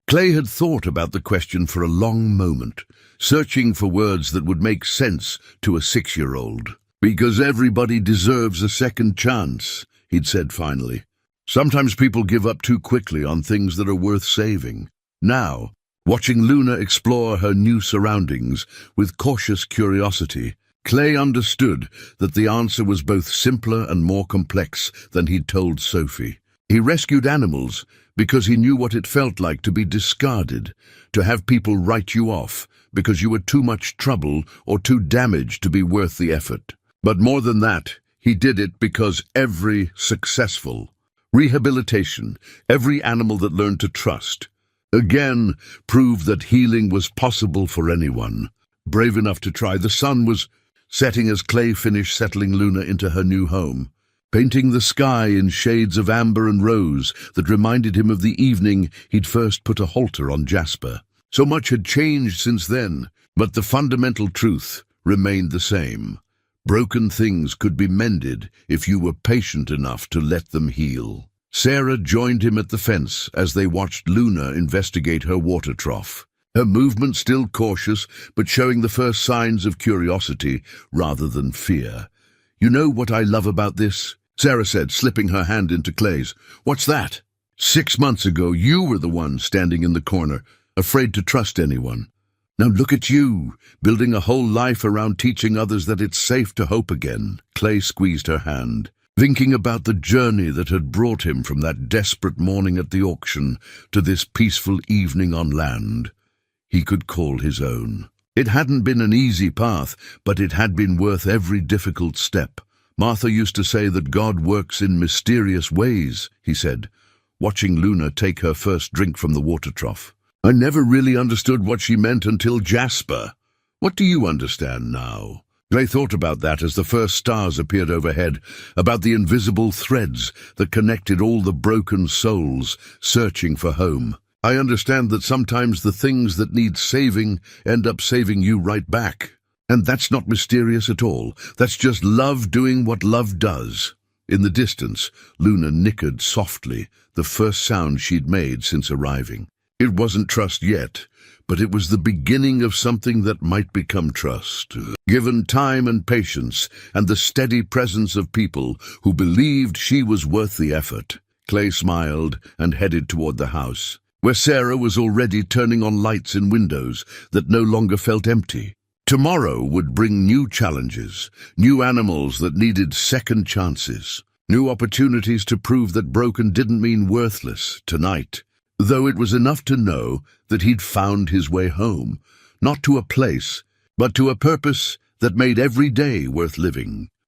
Clay had thought about the question for a long moment, searching for words that would make sense to a 6-year-old. "Because everybody deserves a second chance," he'd said finally. "Sometimes people give up too quickly on things that are worth saving." Now, watching Luna explore her new surroundings with cautious curiosity, Clay understood that the answer was both simpler and more complex than he'd told Sophie. He rescued animals because he knew what it felt like to be discarded, to have people write you off because you were too much trouble or too damaged to be worth the effort. But more than that, he did it because every successful rehabilitation, every animal that learned to trust, again proved that healing was possible for anyone brave enough to try. The sun was setting as Clay finished settling Luna into her new home, painting the sky in shades of amber and rose that reminded him of the evening he'd first put a halter on Jasper. So much had changed since then, but the fundamental truth remained the same. Broken things could be mended if you were patient enough to let them heal. Sarah joined him at the fence as they watched Luna investigate her water trough, her movement still cautious, but showing the first signs of curiosity rather than fear. "You know what I love about this?" Sarah said, slipping her hand into Clay's. "What's that?" 6 months ago, you were the one standing in the corner, afraid to trust anyone. Now look at you, building a whole life around teaching others that it's safe to hope again." Clay squeezed her hand, thinking about the journey that had brought him from that desperate morning at the auction to this peaceful evening on land he could call his own. It hadn't been an easy path, but it had been worth every difficult step. "Martha used to say that God works in mysterious ways," he said, watching Luna take her first drink from the water trough. "I never really understood what she meant until Jasper. What do you understand now?" Clay thought about that as the first stars appeared overhead, about the invisible threads that connected all the broken souls searching for home. "I understand that sometimes the things that need saving end up saving you right back. And that's not mysterious at all. That's just love doing what love does." In the distance, Luna nickered softly, the first sound she'd made since arriving. It wasn't trust yet, but it was the beginning of something that might become trust. Given time and patience, and the steady presence of people who believed she was worth the effort, Clay smiled and headed toward the house, where Sarah was already turning on lights in windows that no longer felt empty. Tomorrow would bring new challenges, new animals that needed second chances, new opportunities to prove that broken didn't mean worthless tonight, though it was enough to know that he'd found his way home, not to a place, but to a purpose that made every day worth living.